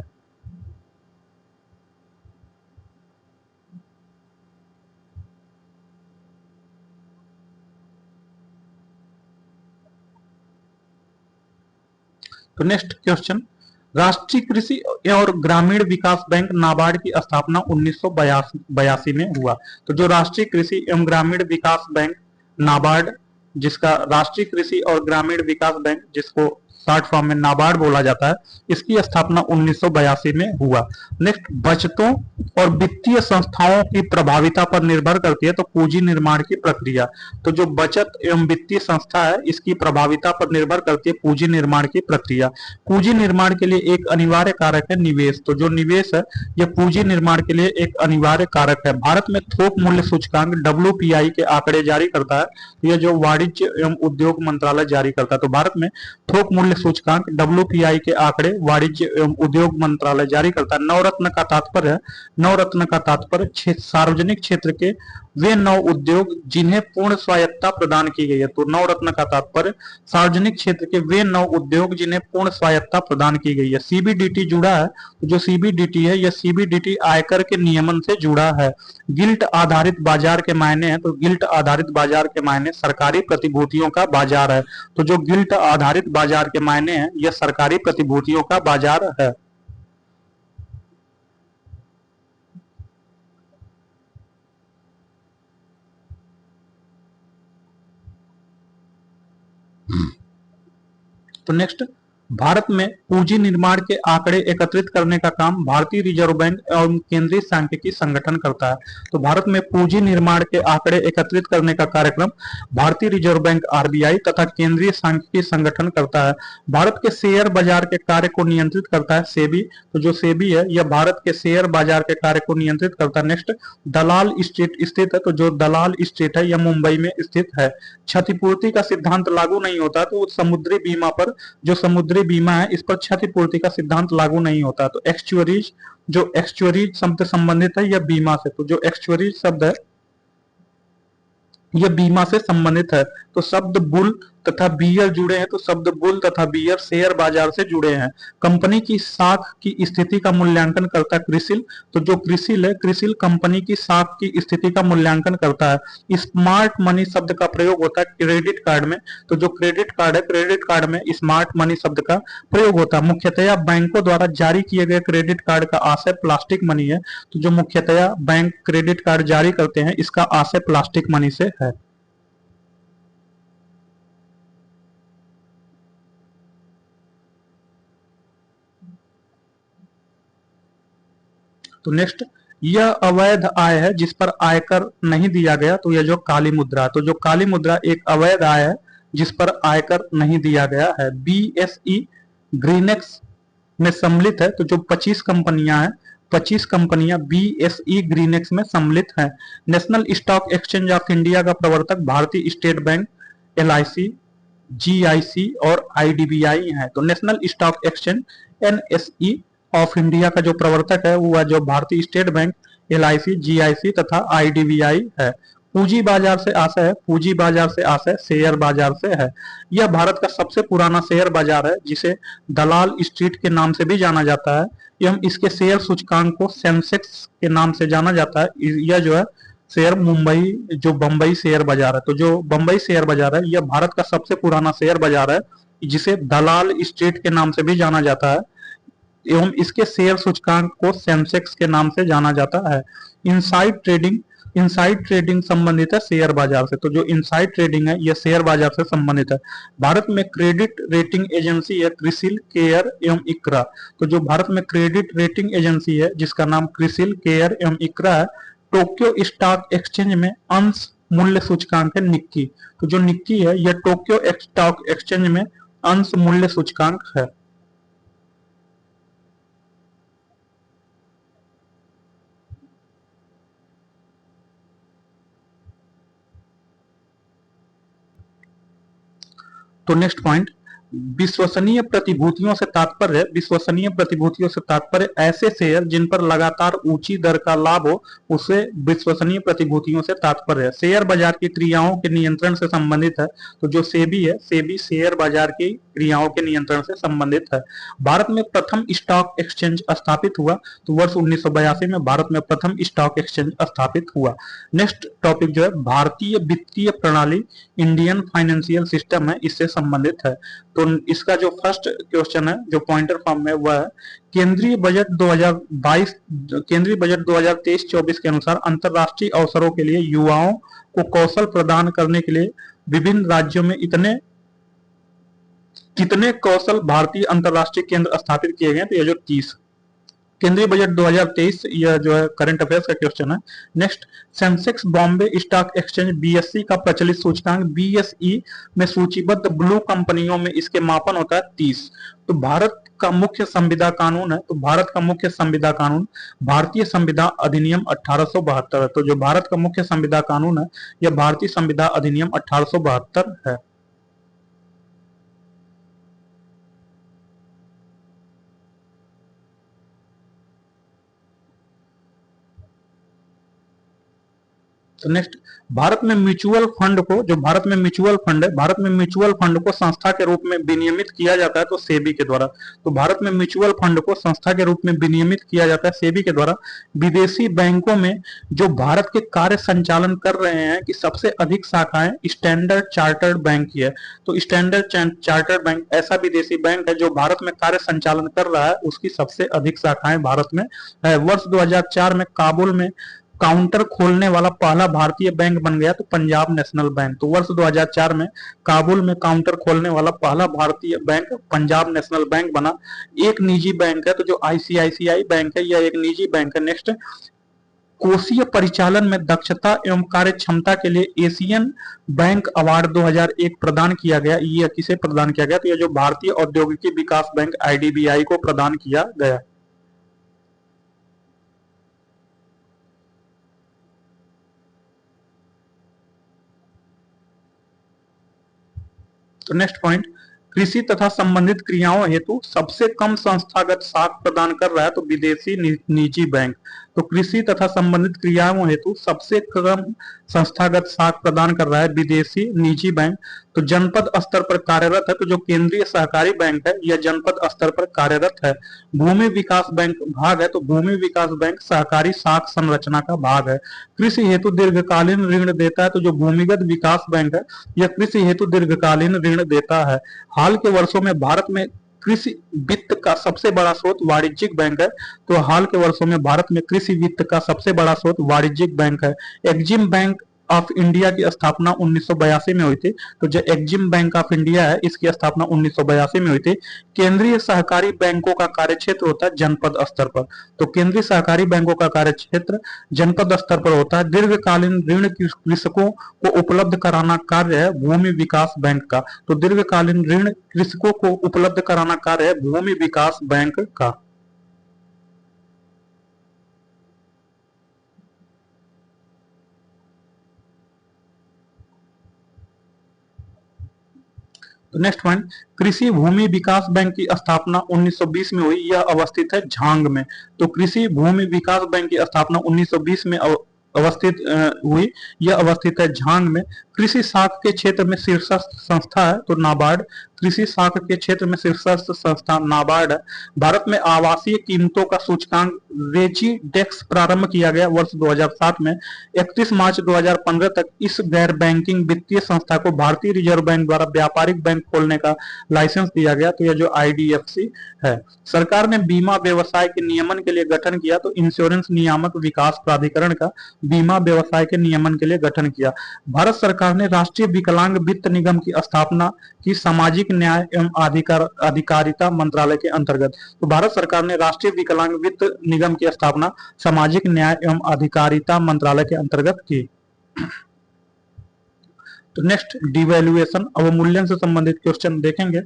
तो नेक्स्ट क्वेश्चन, राष्ट्रीय कृषि और ग्रामीण विकास बैंक नाबार्ड की स्थापना 1982 में हुआ। तो जो राष्ट्रीय कृषि एवं ग्रामीण विकास बैंक नाबार्ड, जिसका राष्ट्रीय कृषि और ग्रामीण विकास बैंक जिसको शॉर्ट फॉर्म में नाबार्ड बोला जाता है, इसकी स्थापना 1982 में हुआ। नेक्स्ट, बचतों और वित्तीय संस्थाओं की प्रभाविता पर निर्भर करती है तो पूंजी निर्माण की प्रक्रिया। तो जो बचत एवं वित्तीय संस्था है इसकी प्रभाविता पर निर्भर करती है पूंजी निर्माण की प्रक्रिया। पूंजी निर्माण के लिए एक अनिवार्य कारक है निवेश। तो जो निवेश है यह पूंजी निर्माण के लिए एक अनिवार्य कारक है। भारत में थोक मूल्य सूचकांक WPI के आंकड़े जारी करता है। यह जो वाणिज्य एवं उद्योग मंत्रालय जारी करता है। तो भारत में थोक मूल्य सूचकांक WPI के आंकड़े वाणिज्य एवं उद्योग मंत्रालय जारी करता है। नवरत्न का तात्पर्य है, नवरत्न का तात्पर्य सार्वजनिक क्षेत्र के वे नव उद्योग जिन्हें पूर्ण स्वायत्ता प्रदान की गई है। तो नवरत्न का तात्पर्य सार्वजनिक क्षेत्र के वे नव उद्योग जिन्हें पूर्ण स्वायत्ता प्रदान की गई है। CBDT जुड़ा है। तो जो CBDT है यह CBDT आयकर के नियमन से जुड़ा है। गिल्ट आधारित बाजार के मायने हैं। तो गिल्ट आधारित बाजार के मायने सरकारी प्रतिभूतियों का बाजार है। तो जो गिल्ट आधारित बाजार के मायने हैं यह सरकारी प्रतिभूतियों का बाजार है। तो नेक्स्ट, भारत में पूंजी निर्माण के आंकड़े एकत्रित करने का काम भारतीय रिजर्व बैंक एवं केंद्रीय सांख्यिकी संगठन करता है। तो भारत में पूंजी निर्माण के आंकड़े एकत्रित करने का कार्यक्रम भारतीय रिजर्व बैंक आरबीआई तथा केंद्रीय सांख्यिकी संगठन करता है। भारत के शेयर बाजार के कार्य को नियंत्रित करता है सेबी। तो जो सेबी है यह भारत के शेयर बाजार के कार्य को नियंत्रित करता है। नेक्स्ट, दलाल स्टेट स्थित है। तो जो दलाल स्टेट है यह मुंबई में स्थित है। क्षतिपूर्ति का सिद्धांत लागू नहीं होता, तो समुद्री बीमा पर, जो समुद्री बीमा है इस पर क्षतिपूर्ति का सिद्धांत लागू नहीं होता। तो एक्चुअरीज, जो एक्चुअरीज शब्द संबंधित है यह बीमा से, तो जो एक्चुअरीज शब्द है यह बीमा से संबंधित है। तो शब्द बुल तथा बियर जुड़े हैं, तो शब्द बुल तथा बियर शेयर बाजार से जुड़े हैं। कंपनी की साख की स्थिति का मूल्यांकन करता है क्रिसिल। तो जो क्रिसिल है, क्रिसिल कंपनी की साख की स्थिति का मूल्यांकन करता है। स्मार्ट मनी शब्द का प्रयोग होता है क्रेडिट कार्ड में। तो जो क्रेडिट कार्ड है, क्रेडिट कार्ड में स्मार्ट मनी शब्द का प्रयोग होता है। मुख्यतया बैंकों द्वारा जारी किए गए क्रेडिट कार्ड का आशय प्लास्टिक मनी है। तो जो मुख्यतया बैंक क्रेडिट कार्ड जारी करते हैं इसका आशय प्लास्टिक मनी से है। तो नेक्स्ट, यह अवैध आय है जिस पर आयकर नहीं दिया गया। तो यह जो काली मुद्रा है, तो जो काली मुद्रा एक अवैध आय है जिस पर आयकर नहीं दिया गया है। बीएसई ग्रीनेक्स में सम्मिलित है। तो जो 25 कंपनियां हैं, 25 कंपनियां बीएसई ग्रीनेक्स में सम्मिलित हैं। National stock exchange of India का प्रवर्तक भारतीय स्टेट बैंक, एलआईसी, जीआईसी और आईडीबीआई है। तो national stock exchange NSE of India का जो प्रवर्तक है वो जो भारतीय स्टेट बैंक, एलआईसी, जीआईसी तथा आईडीबीआई है। पूंजी बाजार से आशय है, पूंजी बाजार से आशय शेयर बाजार से है। यह भारत का सबसे पुराना शेयर बाजार है जिसे दलाल स्ट्रीट के नाम से भी जाना जाता है। एवं इसके शेयर सूचकांक को सेंसेक्स के नाम से जाना जाता है। यह जो है शेयर मुंबई, जो बंबई शेयर बाजार है, तो जो बंबई शेयर बाजार है यह भारत का सबसे पुराना शेयर बाजार है जिसे दलाल स्ट्रीट के नाम से भी जाना जाता है। एवं इसके शेयर सूचकांक को सेंसेक्स के नाम से जाना जाता है। इनसाइड ट्रेडिंग, इनसाइड ट्रेडिंग संबंधित है शेयर बाजार से। तो जो इनसाइड ट्रेडिंग है यह शेयर बाजार से संबंधित है। भारत में क्रेडिट रेटिंग एजेंसी है क्रिसिल, केयर एवं इक्रा। तो जो भारत में क्रेडिट रेटिंग एजेंसी है जिसका नाम क्रिसिल, केयर एवं इक्रा है। टोक्यो स्टॉक एक्सचेंज में अंश मूल्य सूचकांक है निक्की। तो जो निक्की है यह टोक्यो स्टॉक एक्सचेंज में अंश मूल्य सूचकांक है। तो नेक्स्ट पॉइंट, विश्वसनीय प्रतिभूतियों से तात्पर्य, विश्वसनीय प्रतिभूतियों से तात्पर्य ऐसे शेयर जिन पर लगातार ऊंची दर का लाभ हो, उसे विश्वसनीय प्रतिभूतियों से तात्पर्य है। शेयर बाजार की क्रियाओं के नियंत्रण से संबंधित है। तो जो सेबी है, सेबी शेयर बाजार की क्रियाओं के नियंत्रण से संबंधित है। भारत में प्रथम स्टॉक एक्सचेंज स्थापित हुआ। तो वर्ष 1982 में भारत में प्रथम स्टॉक एक्सचेंज स्थापित हुआ। नेक्स्ट टॉपिक जो है भारतीय वित्तीय प्रणाली, इंडियन फाइनेंशियल सिस्टम है, इससे संबंधित है। तो इसका जो फर्स्ट क्वेश्चन है जो पॉइंटर फॉर्म में वह है, केंद्रीय बजट 2022, केंद्रीय बजट 2023-24 के अनुसार अंतरराष्ट्रीय अवसरों के लिए युवाओं को कौशल प्रदान करने के लिए विभिन्न राज्यों में कितने कौशल भारतीय अंतरराष्ट्रीय केंद्र स्थापित किए गए? तो ये जो 30। केंद्रीय बजट 2023 यह जो है करंट अफेयर्स का क्वेश्चन है। Next, Sensex Bombay stock exchange BSE का प्रचलित सूचकांक बीएसई में सूचीबद्ध ब्लू कंपनियों में इसके मापन होता है 30। तो भारत का मुख्य संविदा कानून है, तो भारत का मुख्य संविदा कानून भारतीय संविदा अधिनियम 1872 है। तो जो भारत का मुख्य संविदा कानून है यह भारतीय संविदा अधिनियम 1872 है। तो नेक्स्ट, भारत में म्यूचुअल फंड को, जो भारत में म्यूचुअल फंड है, भारत में म्यूचुअल फंड को संस्था के रूप में विनियमित किया जाता है तो सेबी के द्वारा। तो भारत में म्यूचुअल फंड को संस्था के रूप में विनियमित किया जाता है सेबी के द्वारा। विदेशी बैंकों में जो भारत के कार्य संचालन कर रहे हैं कि सबसे अधिक शाखाएं स्टैंडर्ड चार्टर्ड बैंक की है। तो स्टैंडर्ड चार्टर्ड बैंक ऐसा विदेशी बैंक है जो भारत में कार्य संचालन कर रहा है, उसकी सबसे अधिक शाखाएं भारत में है। वर्ष 2004 में काबुल में काउंटर खोलने वाला पहला भारतीय बैंक बन गया? तो पंजाब नेशनल बैंक। तो वर्ष 2004 में काबुल में काउंटर खोलने वाला पहला भारतीय बैंक पंजाब नेशनल बैंक बना। एक निजी बैंक है, तो जो आईसीआईसीआई बैंक है यह एक निजी बैंक है। नेक्स्ट, कोषीय परिचालन में दक्षता एवं कार्य क्षमता के लिए एशियन बैंक अवार्ड 2001 प्रदान किया गया। ये किसे प्रदान किया गया? तो यह जो भारतीय औद्योगिकी विकास बैंक आईडीबीआई को प्रदान किया गया। तो नेक्स्ट पॉइंट, कृषि तथा संबंधित क्रियाओं हेतु सबसे कम संस्थागत साख प्रदान कर रहा है? तो विदेशी निजी बैंक। तो कृषि तथा संबंधित क्रियाओं हेतु सबसे कम संस्थागत साख प्रदान कर रहा है विदेशी निजी बैंक। तो जनपद स्तर पर कार्यरत है, तो जो केंद्रीय सहकारी बैंक है यह जनपद स्तर पर कार्यरत है। भूमि विकास बैंक भाग है, तो भूमि विकास बैंक सहकारी साख संरचना का भाग है। कृषि हेतु दीर्घकालीन ऋण देता है, तो जो भूमिगत विकास बैंक है यह कृषि हेतु दीर्घकालीन ऋण देता है। हाल के वर्षों में भारत में कृषि वित्त का सबसे बड़ा स्रोत वाणिज्यिक बैंक है। तो हाल के वर्षों में भारत में कृषि वित्त का सबसे बड़ा स्रोत वाणिज्यिक बैंक है। एक्जिम बैंक ऑफ इंडिया की स्थापना 1982 में हुई थी। तो जो एक्जिम बैंक ऑफ इंडिया है इसकी स्थापना 1982 में हुई थी। केंद्रीय सहकारी बैंकों का कार्यक्षेत्र होता है जनपद स्तर पर। तो केंद्रीय सहकारी बैंकों का कार्यक्षेत्र जनपद स्तर पर होता है। दीर्घकालीन ऋण कृषकों को उपलब्ध कराना कार्य है भूमि विकास बैंक का। तो दीर्घकालीन ऋण कृषकों को उपलब्ध कराना कार्य है भूमि विकास बैंक का। तो नेक्स्ट पॉइंट, कृषि भूमि विकास बैंक की स्थापना 1920 में हुई। यह अवस्थित है झांग में। तो कृषि भूमि विकास बैंक की स्थापना 1920 में अवस्थित हुई। यह अवस्थित है झांग में। कृषि शाख के क्षेत्र में शीर्षस्थ संस्था है तो नाबार्ड। कृषि शाख के क्षेत्र में शीर्षस्थ संस्था नाबार्ड है। भारत में आवासीय कीमतों का सूचकांक रेजिडेक्स प्रारंभ किया गया वर्ष 2007 में। 31 मार्च 2015 तक इस गैर बैंकिंग वित्तीय संस्था को भारतीय रिजर्व बैंक द्वारा व्यापारिक बैंक खोलने का लाइसेंस दिया गया। तो यह जो आईडीएफसी है। सरकार ने बीमा व्यवसाय के नियमन के लिए गठन किया। तो इंश्योरेंस नियामक विकास प्राधिकरण का बीमा व्यवसाय के नियमन के लिए गठन किया। भारत सरकार ने राष्ट्रीय विकलांग वित्त निगम की स्थापना की सामाजिक न्याय एवं अधिकारिता मंत्रालय के अंतर्गत। तो भारत सरकार ने राष्ट्रीय विकलांग वित्त निगम की स्थापना सामाजिक न्याय एवं अधिकारिता मंत्रालय के अंतर्गत की। तो नेक्स्ट, डिवैल्यूएशन अवमूल्यन से संबंधित क्वेश्चन देखेंगे।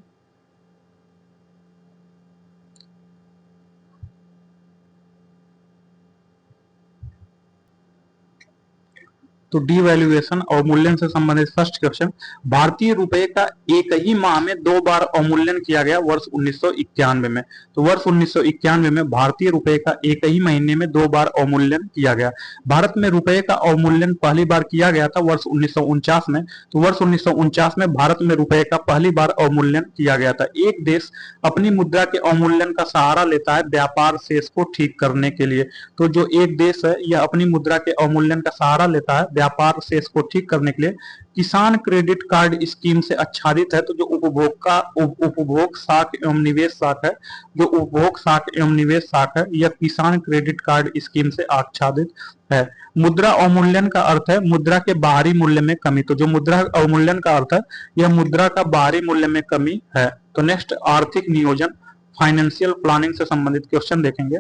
तो डिवैल्यूएशन अवमूल्यन से संबंधित फर्स्ट क्वेश्चन, भारतीय रुपए का एक ही माह में 2 बार अवमूल्यन किया गया वर्ष 1991 में। तो वर्ष 1991 में भारतीय रुपए का एक ही महीने में 2 बार अवमूल्यन किया गया। भारत में रुपए का अवमूल्यन पहली बार किया गया था वर्ष 1949 में। तो वर्ष 1949 में भारत में रुपए का पहली बार अवमूल्यन किया गया था। एक देश अपनी मुद्रा के अवमूल्यन का सहारा लेता है व्यापार शेष को ठीक करने के लिए। तो जो एक देश है यह अपनी मुद्रा के अवमूल्यन का सहारा लेता है व्यापार शेष को ठीक करने के लिए। किसान क्रेडिट कार्ड स्कीम से आच्छादित है। तो जो उपभोग साख एवं निवेश साख है, जो उपभोग साख एवं निवेश साख है यह किसान क्रेडिट कार्ड स्कीम से आच्छादित है। मुद्रा अवमूल्यन का अर्थ है मुद्रा के बाहरी मूल्य में कमी। तो जो मुद्रा अवमूल्यन का अर्थ है यह मुद्रा का बाहरी मूल्य में कमी है। तो नेक्स्ट, आर्थिक नियोजन फाइनेंशियल प्लानिंग से संबंधित क्वेश्चन देखेंगे।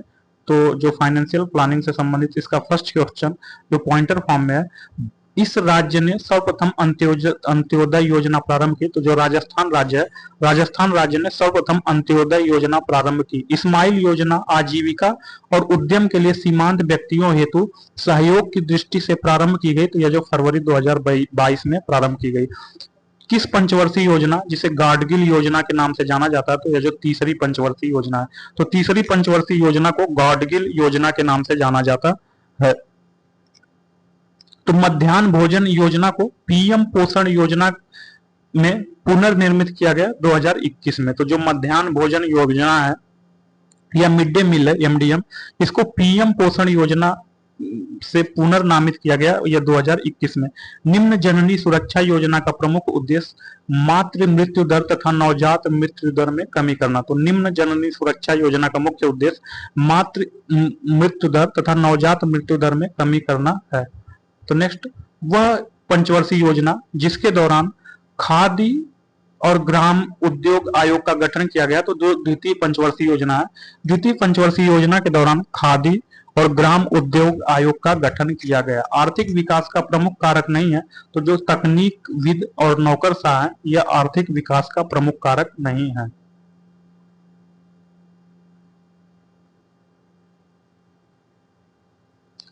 तो जो फाइनेंशियल प्लानिंग से संबंधित इसका फर्स्ट क्वेश्चन जो पॉइंटर फॉर्म में है, इस राज्य ने सर्वप्रथम अंत्योदय योजना प्रारंभ की। तो जो राजस्थान राज्य है, राजस्थान राज्य ने सर्वप्रथम अंत्योदय योजना प्रारंभ की। इस्माइल योजना आजीविका और उद्यम के लिए सीमांत व्यक्तियों हेतु सहयोग की दृष्टि से प्रारंभ की गई। तो यह जो फरवरी 2022 में प्रारंभ की गई। किस पंचवर्षीय योजना, जिसे गाडगिल योजना के नाम से जाना जाता है, तो यह जो तीसरी पंचवर्षीय योजना है, तो तीसरी पंचवर्षीय योजना को गाडगिल योजना के नाम से जाना जाता है। तो मध्याह्न भोजन योजना को पीएम पोषण योजना में पुनर्निर्मित किया गया 2021 में। तो जो मध्याह्न भोजन योजना है या मिड डे मील है एमडीएम, इसको पीएम पोषण योजना से पुनर्नामित किया गया यह 2021 में। निम्न जननी सुरक्षा योजना का प्रमुख उद्देश्य मातृ मृत्यु दर तथा नवजात मृत्यु दर में कमी करना। तो निम्न जननी सुरक्षा योजना का मुख्य उद्देश्य मातृ मृत्यु दर तथा नवजात मृत्यु दर में कमी करना है। तो नेक्स्ट, वह पंचवर्षीय योजना जिसके दौरान खादी और ग्राम उद्योग आयोग का गठन किया गया। तो जो द्वितीय पंचवर्षीय योजना है, द्वितीय पंचवर्षीय योजना के दौरान खादी और ग्राम उद्योग आयोग का गठन किया गया। आर्थिक विकास का प्रमुख कारक नहीं है, तो जो तकनीक विद और नौकरशाह है यह आर्थिक विकास का प्रमुख कारक नहीं है।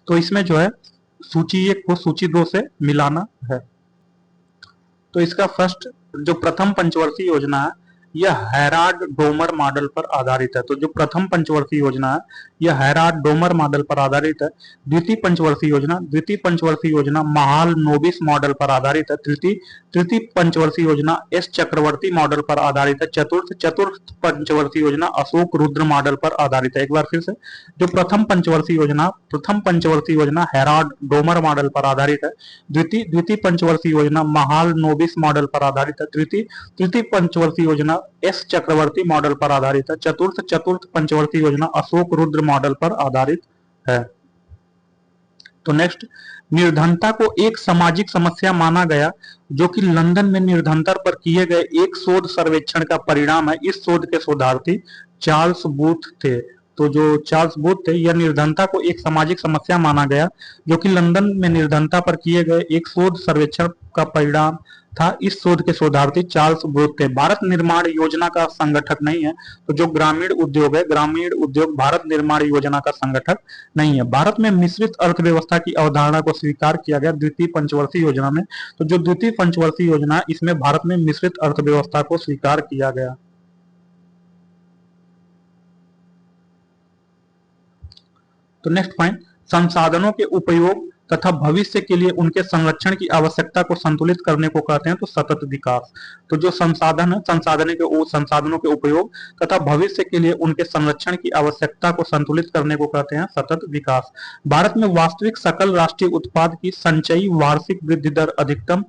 तो इसमें जो है सूची 1 को सूची 2 से मिलाना है। तो इसका फर्स्ट जो प्रथम पंचवर्षीय योजना है यह हैराड डोमर मॉडल पर आधारित है। तो जो प्रथम पंचवर्षीय योजना है यह हैराड डोमर मॉडल पर आधारित है। द्वितीय पंचवर्षीय योजना महाल नोबिस मॉडल पर आधारित है। तृतीय पंचवर्षीय योजना एस चक्रवर्ती मॉडल पर आधारित है। चतुर्थ पंचवर्षीय योजना अशोक रुद्र मॉडल पर आधारित है। एक बार फिर से, जो प्रथम पंचवर्षीय योजना हैराड डोमर मॉडल पर आधारित है। द्वितीय पंचवर्षीय योजना महाल नोबिस मॉडल पर आधारित है। तृतीय पंचवर्षीय योजना एस चक्रवर्ती मॉडल पर आधारित है। चतुर्थ पंचवर्षीय योजना अशोक रुद्र मॉडल पर आधारित है। तो नेक्स्ट, निर्धनता को एक सामाजिक समस्या माना गया जो कि लंदन में निर्धनता पर किए गए एक शोध सर्वेक्षण का परिणाम है। इस शोध के शोधार्थी चार्ल्स बूथ थे। तो जो चार्ल्स बूथ थे यह निर्धनता को एक सामाजिक समस्या माना गया जो कि लंदन में निर्धनता पर किए गए एक शोध सर्वेक्षण का परिणाम था। इस शोध के शोधार्थी चार्ल्स बूथ थे। भारत निर्माण योजना का संगठक नहीं है। तो जो ग्रामीण उद्योग भारत निर्माण योजना का संगठक नहीं है। भारत में मिश्रित अर्थव्यवस्था की अवधारणा को स्वीकार किया गया द्वितीय पंचवर्षीय योजना में। तो जो द्वितीय पंचवर्षीय योजना इसमें भारत में मिश्रित अर्थव्यवस्था को स्वीकार किया गया। तो नेक्स्ट पॉइंट, संसाधनों के उपयोग तथा भविष्य के लिए उनके संरक्षण की आवश्यकता को संतुलित करने को कहते हैं तो सतत विकास। तो जो संसाधन है, संसाधनों के उपयोग तथा भविष्य के लिए उनके संरक्षण की आवश्यकता को संतुलित करने को कहते हैं सतत विकास। भारत में वास्तविक सकल राष्ट्रीय उत्पाद की संचयी वार्षिक वृद्धि दर अधिकतम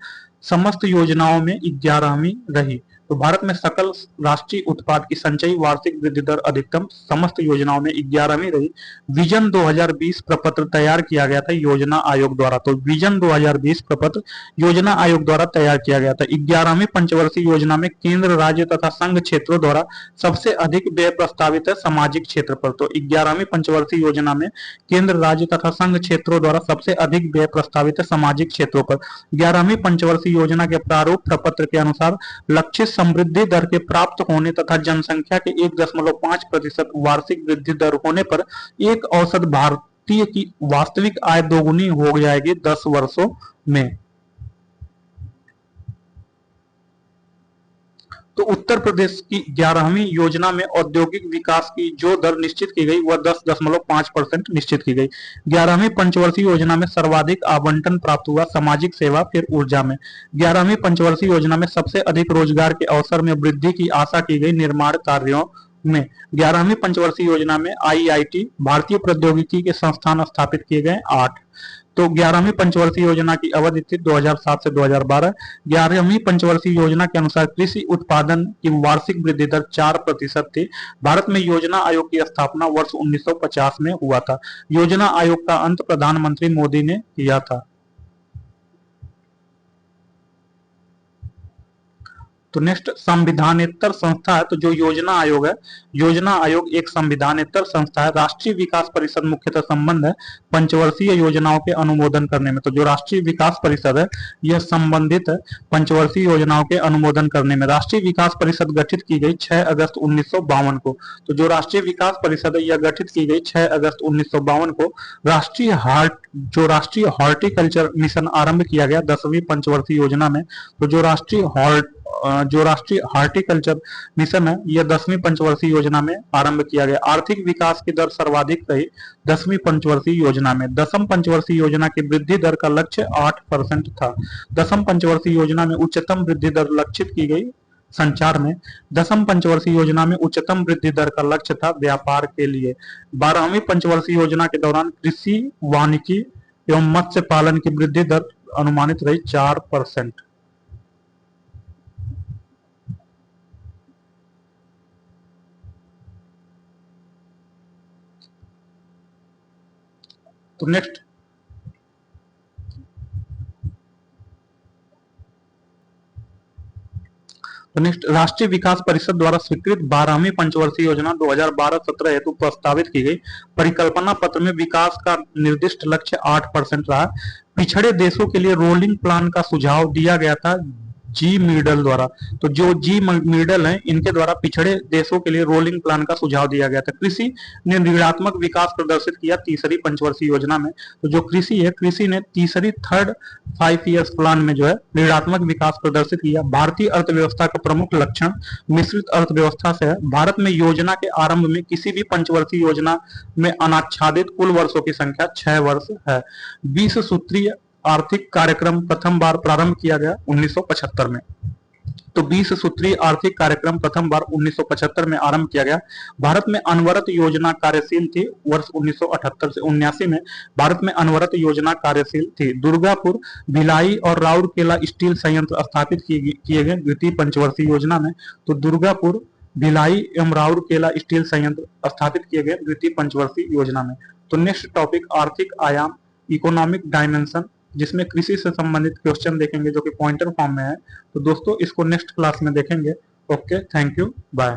समस्त योजनाओं में 11वीं रही। तो भारत में सकल राष्ट्रीय उत्पाद की संचयी वार्षिक वृद्धि दर अधिकतम समस्त योजनाओं में 11वीं रही। विजन 2020 प्रपत्र तैयार किया गया था योजना आयोग द्वारा। तो विजन 2020 प्रपत्र योजना आयोग द्वारा तैयार किया गया था। 11वीं पंचवर्षीय योजना में केंद्र, राज्य तथा संघ क्षेत्रों द्वारा सबसे अधिक व्यय प्रस्तावित है सामाजिक क्षेत्र पर। तो 11वीं पंचवर्षीय योजना में केंद्र, राज्य तथा संघ क्षेत्रों द्वारा सबसे अधिक व्यय प्रस्तावित है सामाजिक क्षेत्रों पर। 11वीं पंचवर्षीय योजना के प्रारूप प्रपत्र के अनुसार लक्ष्य समृद्धि दर के प्राप्त होने तथा जनसंख्या के 1.5% वार्षिक वृद्धि दर होने पर एक औसत भारतीय की वास्तविक आय दोगुनी हो जाएगी 10 वर्षों में। तो उत्तर प्रदेश की 11वीं योजना में औद्योगिक विकास की जो दर निश्चित की गई वह 10.5% निश्चित की गई। 11वीं पंचवर्षीय योजना में सर्वाधिक आवंटन प्राप्त हुआ सामाजिक सेवा फिर ऊर्जा में। 11वीं पंचवर्षीय योजना में सबसे अधिक रोजगार के अवसर में वृद्धि की आशा की गई निर्माण कार्यों में। 11वीं पंचवर्षीय योजना में IIT भारतीय प्रौद्योगिकी के संस्थान स्थापित किए गए 8। तो 11वीं पंचवर्षीय योजना की अवधि थी 2007 से 2012। 11वीं पंचवर्षीय योजना के अनुसार कृषि उत्पादन की वार्षिक वृद्धि दर 4% थी। भारत में योजना आयोग की स्थापना वर्ष 1950 में हुआ था। योजना आयोग का अंत प्रधानमंत्री मोदी ने किया था। तो नेक्स्ट, संविधानेतर संस्था है। तो जो योजना आयोग है, योजना आयोग एक संविधानेतर संस्था है। राष्ट्रीय विकास परिषद मुख्यतः संबंध है पंचवर्षीय योजनाओं के अनुमोदन करने में। तो जो राष्ट्रीय विकास परिषद है यह संबंधित है पंचवर्षीय योजनाओं के अनुमोदन करने में। राष्ट्रीय विकास परिषद गठित की गई 6 अगस्त 1952 को। तो जो राष्ट्रीय विकास परिषद है यह गठित की गई 6 अगस्त 1952 को। राष्ट्रीय हॉर्टिकल्चर मिशन आरंभ किया गया 10वीं पंचवर्षीय योजना में। तो जो राष्ट्रीय हॉर्टिकल्चर मिशन है यह 10वीं पंचवर्षीय योजना में आरंभ किया गया। आर्थिक विकास की दर सर्वाधिक रही 10वीं पंचवर्षीय योजना में। 10वीं पंचवर्षीय योजना की वृद्धि दर का लक्ष्य 8% था। 10वीं पंचवर्षीय योजना में उच्चतम वृद्धि दर लक्षित की गई संचार में। 10वीं पंचवर्षीय योजना में उच्चतम वृद्धि दर का लक्ष्य था व्यापार के लिए। 12वीं पंचवर्षीय योजना के दौरान कृषि, वानिकी एवं मत्स्य पालन की वृद्धि दर अनुमानित रही 4%। तो नेक्स्ट राष्ट्रीय विकास परिषद द्वारा स्वीकृत 12वीं पंचवर्षीय योजना 2012-17 हेतु प्रस्तावित की गई परिकल्पना पत्र में विकास का निर्दिष्ट लक्ष्य 8% रहा। पिछड़े देशों के लिए रोलिंग प्लान का सुझाव दिया गया था जी मीडल द्वारा। तो जो जी मीडल है इनके द्वारा पिछड़े देशों के लिए रोलिंग प्लान का सुझाव दिया गया था। कृषि ने ऋणात्मक विकास प्रदर्शित किया तीसरी पंचवर्षीय योजना में। तो जो कृषि है, कृषि ने तीसरी थर्ड 5 ईयर्स प्लान में जो है ऋणात्मक विकास प्रदर्शित किया। भारतीय अर्थव्यवस्था का प्रमुख लक्षण मिश्रित अर्थव्यवस्था से है। भारत में योजना के आरंभ में किसी भी पंचवर्षीय योजना में अनाच्छादित कुल वर्षों की संख्या 6 वर्ष है। 20 सूत्रीय आर्थिक कार्यक्रम प्रथम बार प्रारंभ किया गया 1975 में। तो 20 सूत्रीय आर्थिक कार्यक्रम प्रथम बार 1975 में आरंभ किया गया। भारत में अनवरत योजना कार्यशील थी वर्ष 1978 से 79 में। भारत में अनवरत योजना कार्यशील थी। दुर्गापुर, भिलाई और राउरकेला स्टील संयंत्र स्थापित किए गए द्वितीय पंचवर्षीय योजना में। तो दुर्गापुर, भिलाई एवं राउरकेला स्टील संयंत्र स्थापित किए गए द्वितीय पंचवर्षीय योजना में। तो नेक्स्ट टॉपिक आर्थिक आयाम, इकोनॉमिक डायमेंशन, जिसमें कृषि से संबंधित क्वेश्चन देखेंगे जो कि पॉइंटर फॉर्म में है। तो दोस्तों इसको नेक्स्ट क्लास में देखेंगे। Okay, thank you, bye.